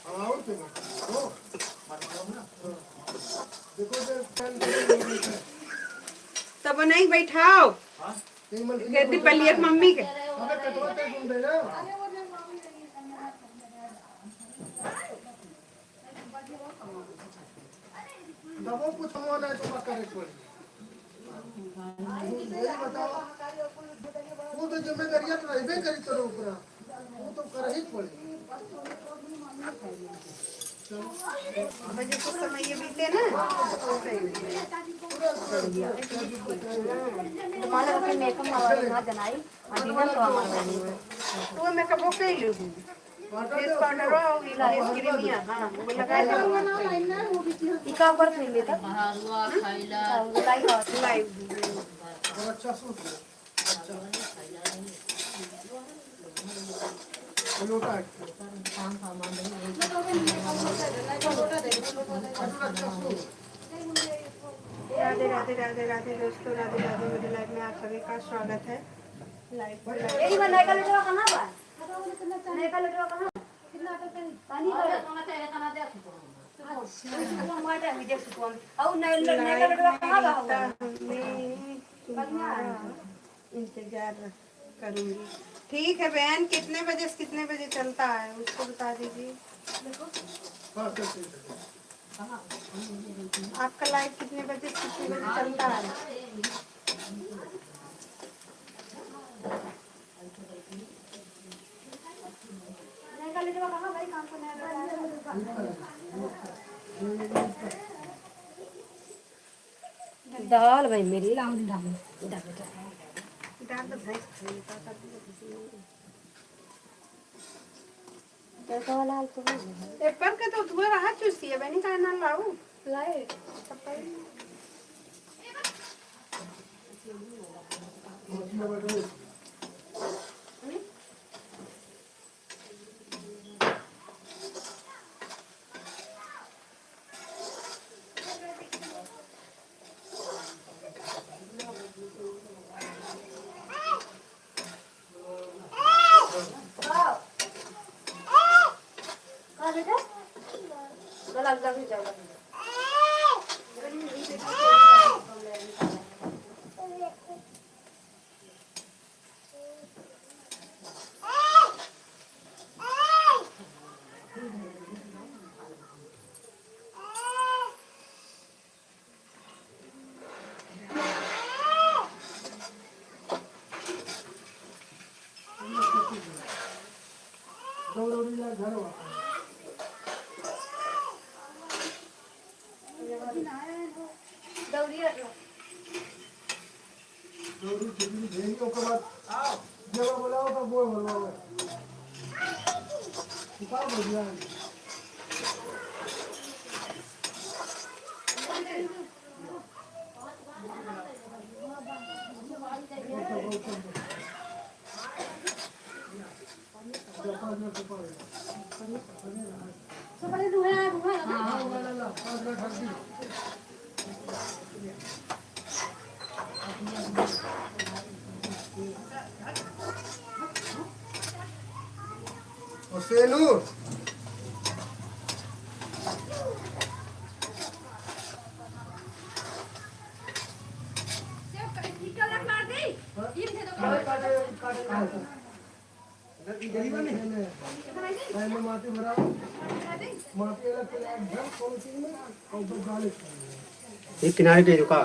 और पे ओ देखो तब नहीं बैठाओ कहती पलियर मम्मी के हमें कटवाते घूम दे ना दबो कुछ होना है तो करे कोई ये बताओ वो तो जिम्मेदारियां तो रहबे करी करो ऊपर वो तो कर ही पड़े बजे कुछ समय ये बीते ना तुम्हारे अपने मेकअप वाले ना जनाई अभी ना तो हमारा नहीं है तो मैं कब पे लूं फेस पाउडर और क्रीम या हां वो लगा ले इका पर नहीं लेता लाइव और अच्छा सूट अच्छा लोटा राधे राधे राधे राधे दोस्तों, राधे राधे। मेरे लाइव में आप सभी का स्वागत है। लाइव पर यही बना का लेटवा कहां बा नए का लेटवा कहां कितना पानी का खाना दे सुको माटा मी देख सुको और नए का लेटवा कहां बा तुम्हारा इंतजार करूंगी। ठीक है बहन, कितने बजे से कितने बजे चलता है उसको बता दीजिए। आपका लाइव कितने बजे से कितने बजे चलता है? दाल भाई मेरी डाल डाल दो भाई। तो लाल तो एप्पल के तो धुए रहा चूसी है बहनी का ना लाऊ लाए सेनूर माटी भरा माटी ये किनारे पे रुका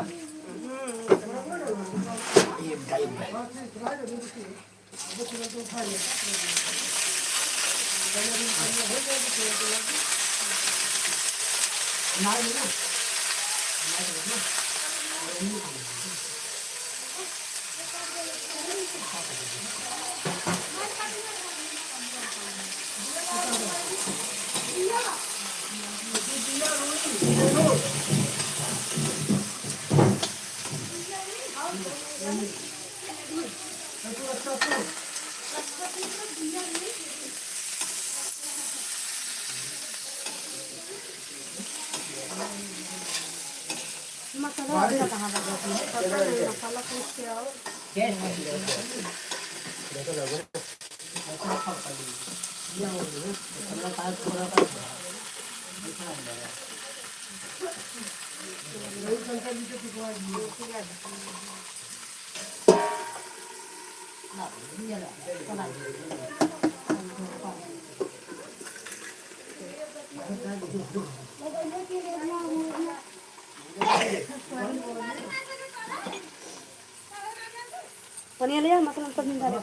पनीर ले मसाला सब मिला ले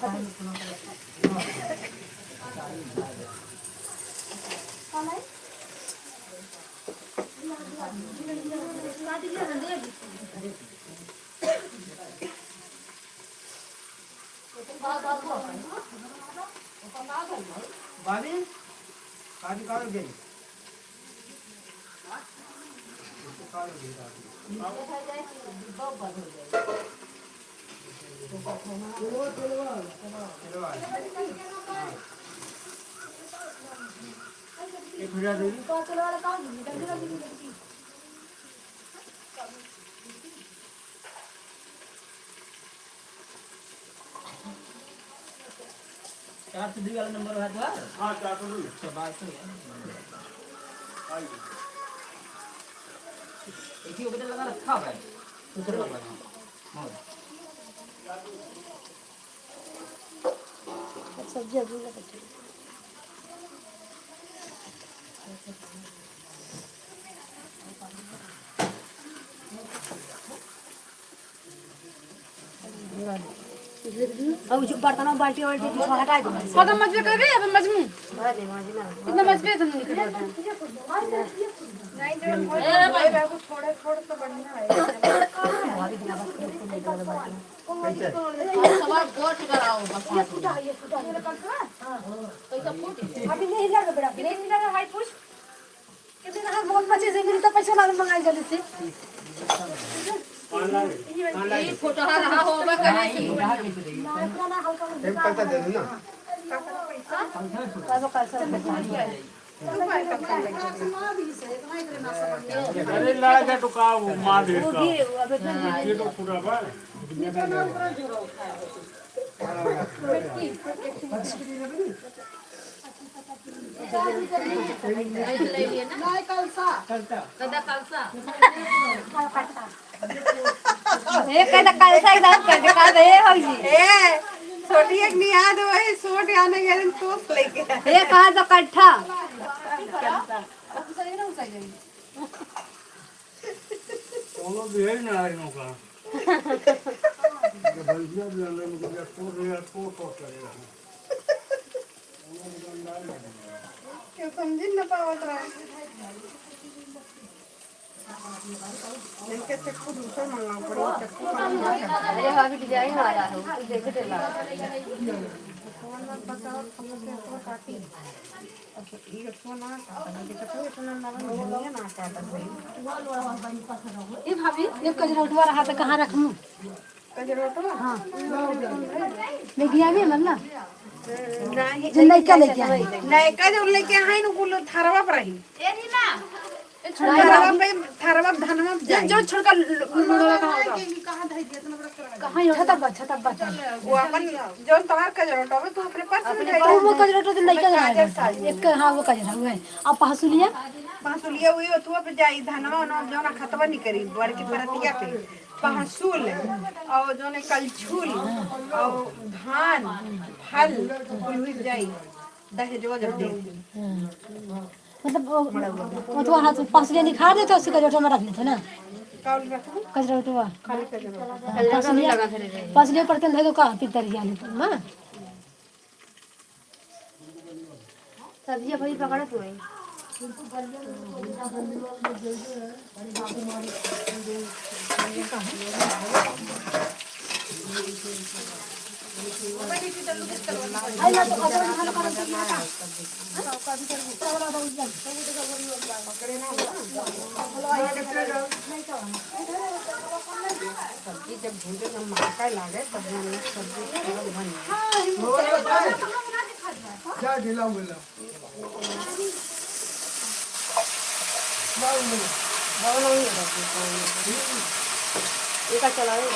बाली काटी काट गई एक मिनट दे चार से दी वाला नंबर है तो हाँ 402 अच्छा बात तो एक ही उधर लगा रखा है दूसरे वाला मौज सब्जी अभी लगा अब जो बर्तन बाल्टी वाल्टी पीछे हटा दो कदम मजबूत कर रही है अब मजबूत हटा दे माजी ना इतना मजबूत तो नहीं कर थोड़े थोड़े तो बढ़िया है सवाल गोट कराओ ये फूटा पैसा फूट अभी नहीं लगा बेटा नहीं लगा हाई पुश कितने ना बहुत बचे से मिली तो पैसा मालूम मंगाई जल्दी से ये फोटो रहा होगा करे से एक पैसा दे दो ना बाबा कैसा अरे लड़ा तो का वो मार दे वो भी अबे ये तो पूरा बा नहीं कलसा कदा कलसा ए कहता कैसा एकदम कर दिखा दे हो जी ए छोटी एक नियाद वही सोट आने के दिन तोस लेके ए कहा तो कट्ठा कोनो भी है ना इन का ये बंदिया भी अंदर में क्या फोटो करेगा क्यों समझ न पावत रहा इनके चक्कू दूसरा मंगा पड़े चक्कू अरे अभी डिजाइन आ रहा है देखे तो लगा बताओ समझ तो काटी अच्छा ये सोना काटा के चक्कू सोना ना ना काटा भाई ए भाभी ये कजरा उठवा रहा था कहां रखूं कजरोटो हां ले गया में मल्ला नहीं नहीं क्या लेके आई नहीं का जो लेके आए न कुल थरवा पर रही ए रीना थरवा पे थरवा धनवा जाए जो छोड़कर लोड़ा कहां धई दिया इतना बड़ा कहां छता बा वो अपन जो तोहार कजरोटो में तू अपने पास में तो वो कजरा तो नहीं का एक हां वो कजरा हुआ है अब पहसुलिया पहसुलिया हुई तू पे जाई धनवा न जो ना खतवा नहीं करी बर की परतिया पे पहसुल और जो ने कलछुल और धान फल कुल जाई दहेजवा जब दे मतलब वो तो हाथ पहसुलिया निखार देते उससे कजरा में रख लेते ना काउल रखू कजरा उठवा खाली कजरो पहसुलिया पड़ते नहीं तो का पितरिया ले मां सब्जी भाई पकड़ तो है सब्जी जब भूले जब मक्का लागे तब हम लोग सब्जी बन क्या ढीला मिला एक चलावे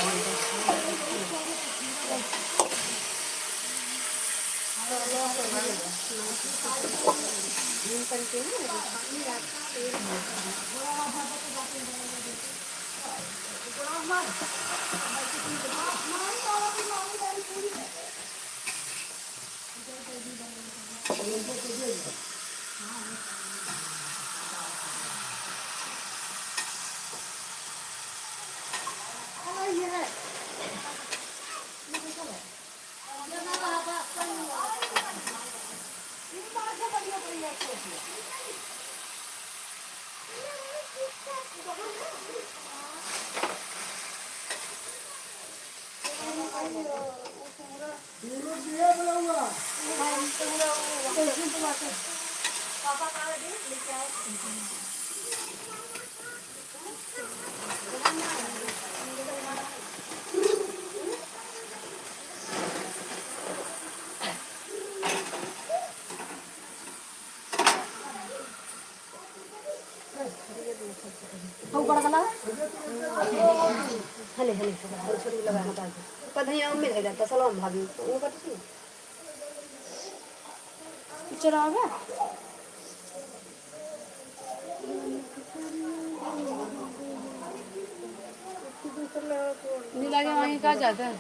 लगे वहीं का जाता है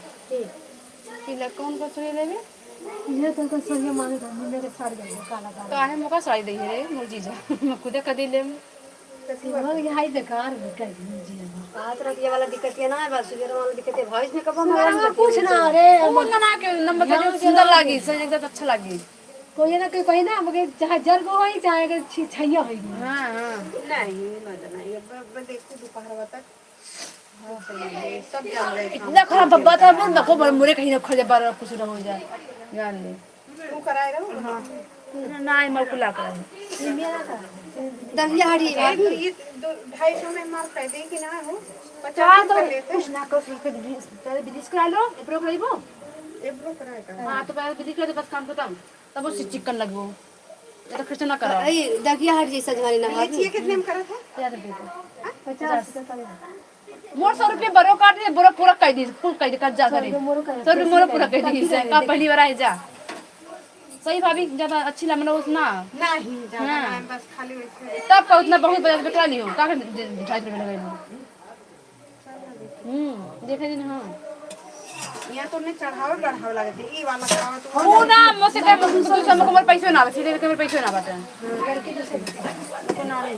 कौन कचरी लेवे ये तो सही मांगे तो मेरे साड़ी दे काला काला काहे मोका साड़ी दई रे मोर जीजा मैं खुदे कदी ले वो ये हाई बेकार कर जी बात रखिए वाला दिक्कत है ना बस सुगर वाला दिक्कत है भविष्य में कब मेरा कुछ ना रे वो बना के नंबर का जो सुंदर लागी सही एकदम अच्छा लागी कोई ना कोई कहीं ना मगर चाहे जर को होई चाहे अगर छैया होई हां हां नहीं मजा नहीं अब देखो दोपहर तक सब जान रहे इतना खराब बब्बा था मैं नको मुरे कहीं ना खड़े बार कुछ ना हो जाए जान ले तू कराएगा हां ना मल कुला कर दहियाड़ी ये 250 में मार कर दे कि ना हो 50 50 लेते कुछ ना कर पहले बिलिस करा लो एप्रो करिबो एब्रो कराएगा हां तो पहले बिलिस कर दे बस काम खत्म तब वो चिकन लगबो ये तो खर्च ना करो ए दहियाड़ी जैसा जमाने ना ये कितने में करा था 50 मोर 100 रुपये बरो काट दे बरो पूरा कर दी फुल कर दे कट जा करे 100 रुपये मोर पूरा कर दी से का पहली बार आए जा सही भाभी ज्यादा अच्छी लमना उस ना नहीं ज्यादा ना बस खाली वैसे तब का उतना बहुत बजा बेटा लियो का 250 रुपये लगाई देखे दिन हां यहाँ तो ने चढ़ावे बढ़ावे लगते ई वाला खावा तो वो ना मोसे का दूसरा में कमर पैसे ना सीधे कमर पैसे ना बाटे लड़की दूसरे को ना ले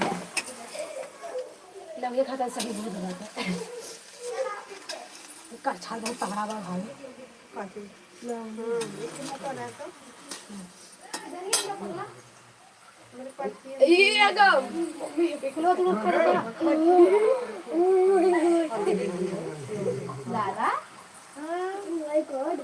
लगे खाता सही बहुत बात है का छाल बहुत तगड़ा बा भाई काफी ये आगा लो तुम कर लाला माय गॉड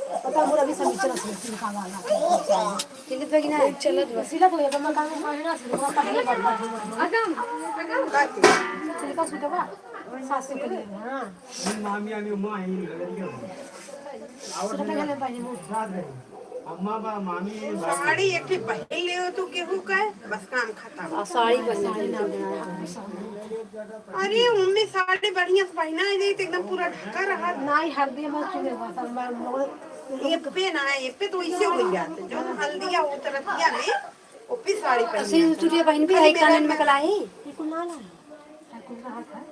पता मुरा भी सब चला से का वाला चिल्लत पे कि ना चलत वसीला तो ये कम काम में ना से वो पहले बात आगम चिल्का सुतवा सासु के हां मामी आणि माँ ही लगे सुतवा गले पानी मु अम्मा बा मामी साड़ी एक ही पहन ले तो केहू का बस काम खत्म साड़ी पहन अरे उनने साड़ी बढ़िया से पहना है नहीं तो एकदम पूरा ढका रहा नाई हल्दी मत चुने बस ये पे ना ये पे तो इसे हो जाते जो हल्दिया उतरतिया में वो पे साड़ी पहनी सिर चुटिया पहन भी है कानन में कलाई ये को ना ला कौन का हाथ है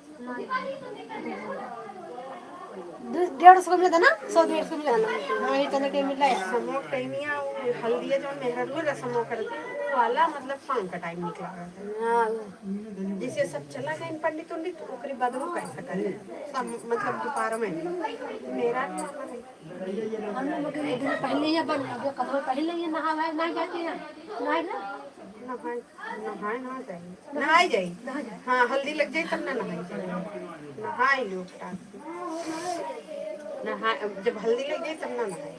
150 का मिलता ना 100-150 मिलता ना हां ये तना के मिला है समो टैमिया हल्दिया जो मेहर रसमो करते वाला मतलब शाम का टाइम निकला रहता है जिसे सब चला गए पंडित उंडित ओकरे बाद वो कैसा करे सब मतलब दोपहर में नहीं। मेरा भी आना नहीं। हम लोग एक दिन पहले ही अपन कथवा पहले ही नहा नहीं जाते हैं नहाए ना नहाए नहाए ना जाए नहाए जाए हाँ हल्दी लग जाए तब ना नहाए जाए नहाए लो नहाए जब हल्दी लग जाए तब ना नहाए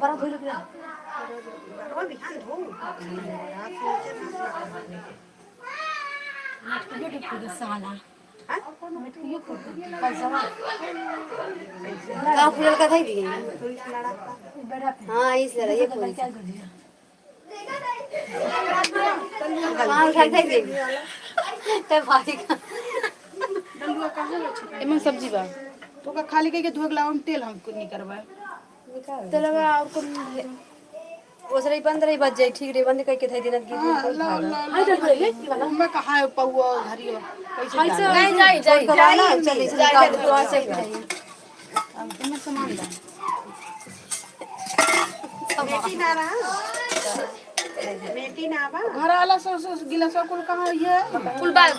बड़ा धोई लग वो बिहान धो रात नीचे साला हाँ? का फूल का थई दिए तो इस लड़ा का हां इस तरह ये फूल क्या कर दिया हां उठा थई दे ते भाई का एमन सब्जी बा तो का खाली कह के धोक लाऊं तेल हमको नहीं करवा चलो और को ओसरे 15 बज जाए ठीक रे बंद करके थई देना की हाय डल रे मैं कहां है पौवा धरियो कैसे नहीं जाई जाई चली से निकाल तो आ से अब तुम सामान दा मेटी ना रहा मेटी ना बा घर आला सो गिलास कुल कहां ये फूल बार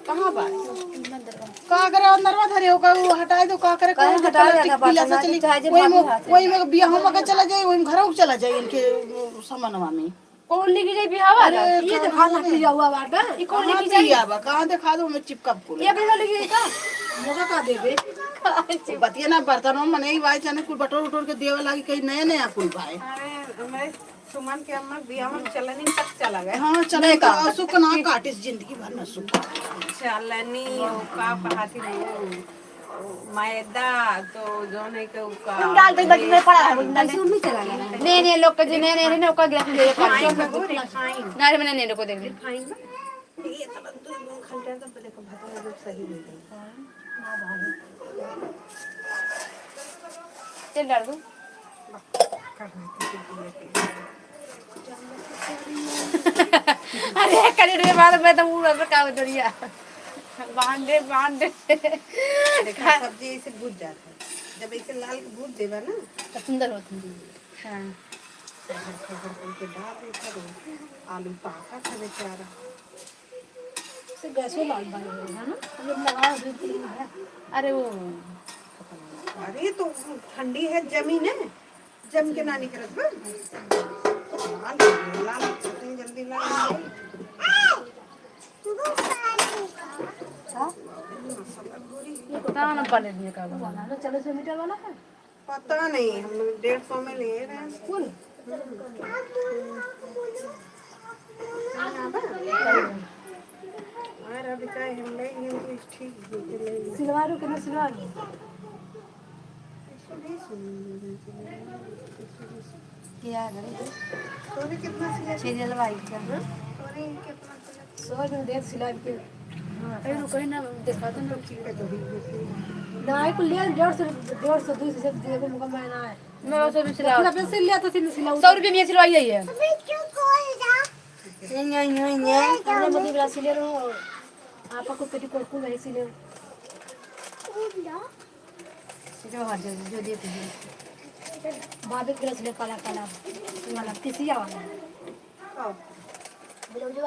कहां बा का करे अंदरवा धरे हो का हटाए दो का करे कहीं हटा देगा बात गिलास चली वही में बियाह में चला जाए वही घर चला जाए इनके सामानवा में कौन लेके जाई बिहावा ये तो खाना पिया हुआ बाटा ये कौन लेके जाई बा कहां देखा दो मैं चिपका कुल ये अपने लेके जाई का मजा का देबे बतिया ना बर्तन में मने ही भाई जाने कुल बटोर उटोर के देवे लागी कहीं नया नया कुल भाई अरे मैं सुमन के अम्मा बियाह में चलनी तक चला गए हां चले का सुख ना काटिस जिंदगी भर ना सुख चलनी का पहाती नहीं मैदा तो जो नहीं के का डाल दे बच में पड़ा है ऐसे उन्हीं चला गया नहीं लोग का जिने नहीं ने ओका गिलास ले रिफाइन ना रे मैंने नहीं को देख ली रिफाइन ये तो 2 घंटे तक देखो भात में सही नहीं चल डाल दो अरे कड़ी रे बाद में तो पूरा का दरिया बांधे देखा सब्जी ऐसे भूज जाता है जब ऐसे लाल भूज देवा ना तो सुंदर होती है हां के डाल दे आलू पाका था बेचारा से गैसो लाल बाई है ना हम लगा दे अरे वो अरे तो ठंडी है जमीन है जम के ना निकलत बा लाल जल्दी लाल ताना पड़े दिए का ना चलो से मीटर वाला है पता नहीं हम 150 में ले रहे हैं फूल और अभी चाहे हम लेंगे तो ठीक है सिलवारो के ना सिलवारो क्या करे तोरे कितना सिला छे जलवाई का तोरे कितना सिला 100 में दे सिला के ए रुको ना दिखा दो ना दाई को ले 150 200 से दे को मुका मैं ना है मैं वो भी सिला अपना पैसे लिया तो सिला 100 रुपए में सिलवाई है हमने मोदी वाला सिले रो आपा को पेटी कोट को नहीं सिले जो हर जो दे बाबे के सिले काला काला वाला तिसिया वाला बोलो जो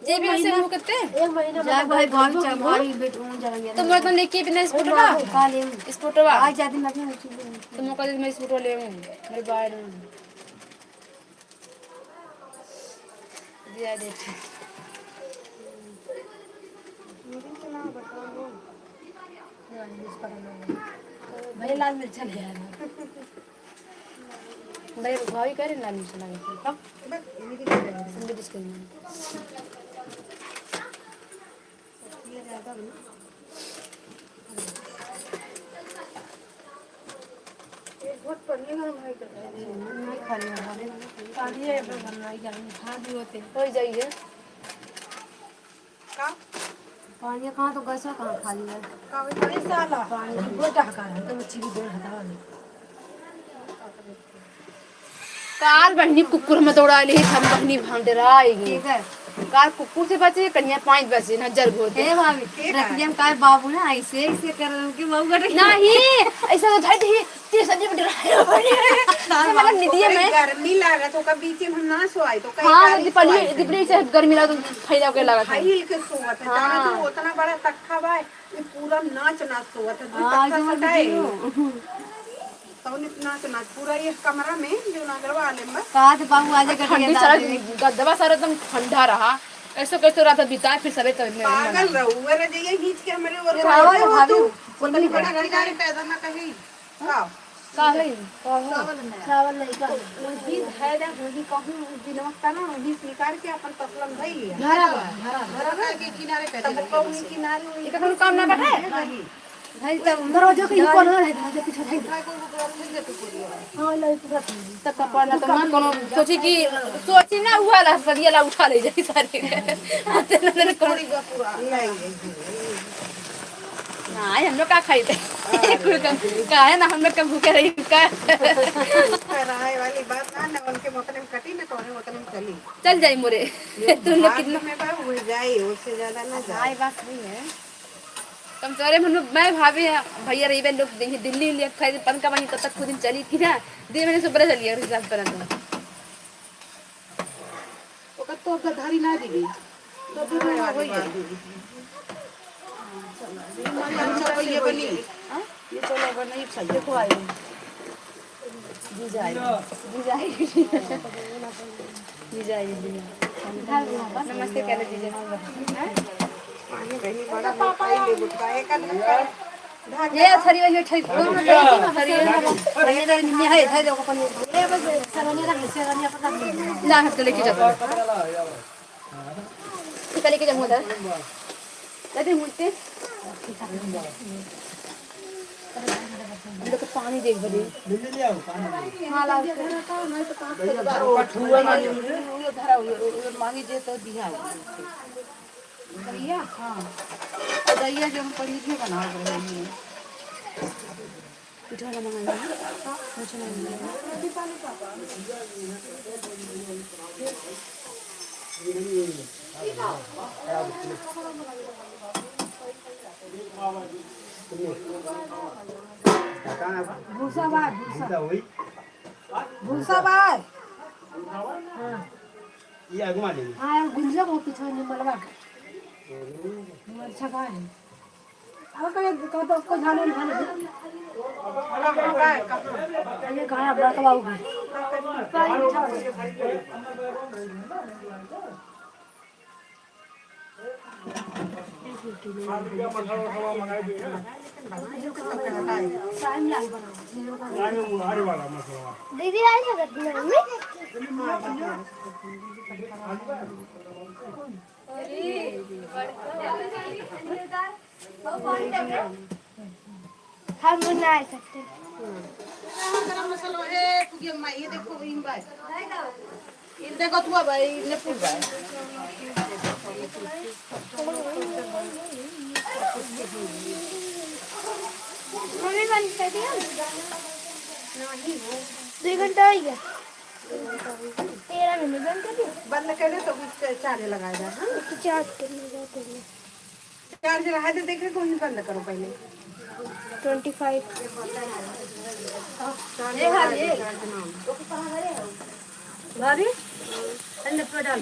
जे भी ऐसे वो करते एक महीना जा भाई बहुत भारी बेटूं जाएंगे तो मैं तो लेके बिना इस फोटो का का ले इस फोटो का आज आदमी अपने तो मैं कल मैं इस फोटो ले मेरे बाहर दिया देखिए भाई लाल मिर्च चल गया भाई भाई करे ना मिर्च लगा हां संगे डिस्क बहुत पढ़ने का भाई कर नहीं खाली हमारे शादी है बनाई जानी खा भी होते हो जाइए का पानी कहाँ तो गैस कहाँ खाली है का बड़ी साला पानी गोटा का है तो मच्छी भी दे हटा ले काल बहनी कुकुर में दौड़ा ले हम बहनी भांडरा आएगी ठीक है कार कुकुर से बचे कन्या 5 बजे ना जर होते हे भाभी रख दिया हम काय बाबू ना ऐसे ऐसे कर के बाबू कर नहीं ऐसा तो धट ही तेरे सब्जी में डरा पड़ी मतलब निदिए में गर्मी लगा तो कभी बीच में हम ना सोए तो कहीं हां दीपावली से गर्मी लगा तो फायदा के लगा था हिल के सोवत है जाना तो उतना बड़ा तख्ता बा ये पूरा नाच सोवत है तख्ता सटाए तो नाच पूरा ये कमरा में जो नगर वाले में कहा तो बाबू आज कर ठंडी सारा गद्दा सारा एकदम ठंडा रहा ऐसा कैसे रात बिता फिर सबे तो पागल रहू रे ये खींच के हमारे और भाभी उतनी बड़ा गाड़ी पैदा ना कहीं का है चावल नहीं का वही है ना वही कहूं दिनवक्ता ना वही निकाल के अपन तसलम धई लिया घरा के किनारे पैदा कहूं किनारे एक हम काम ना बैठे भाई तब दरवाजे के ऊपर है दरवाजे पीछे है हां ले पूरा तक कपड़ा तो ना कोनो सोची ना हुआ ला सरिया ला उठा ले जाई सारे हाथ ना कोड़ी पूरा नहीं ना हम लोग का खाई थे का है ना हम लोग का भूखे रही का राय वाली बात ना उनके मोतने में कटी ना तोने मोतने में चली चल जाई मोरे तुम लोग कितना में बा हो जाए उससे ज्यादा ना जाए बात नहीं है कम से मैं भाभी भैया रही बहन लोग दिल्ली ले खरीद पन का वहीं तब तक खुद दिन चली थी ना दिन मैंने सुबह चली और हिसाब पर तो तो गधारी ना दी तो भी ना होई ये बनी ये चलो बनी सही देखो आई जी जाए नमस्ते कह लीजिए पानी बहनी बड़ा खाई ले गुटकाए का ये थरी वाली थरी कौन थरी पहले तो नहीं है था देखो अपन ये बस सरने रख से रने पता नहीं ला हाथ लेके जाता लेके जाऊं उधर लेते मुझते लोग पानी देख बड़ी हां ला नहीं तो कहां कठुआ ना ये धरा मांगी जे तो दिया भैया हां और दैया जो हम पनीर में बना रहे हैं पिठा वाला मंगाना हां मुझे नहीं भूसा बाय भूसा बाय ये आगमा ले हां गुंजा को पीछे नहीं मलवा अच्छा बाय अब कहीं को झाले ये कहां बड़ा बाबू दीदी आई सकती है हम बना सकते गरम मसाला है ये देखो इन बाय इन देखो तू भाई ने पूछ भाई मम्मी बंद कर दिया 2 घंटा हो गया 13 मिनट बंद कर दिया बंद करे तो चार्ज लगाएगा हां चार्ज करने जाते हैं चार्ज लगा दे देख रहे कोई बंद करो पहले 25 चार्ज भाभी अंदर पर डाल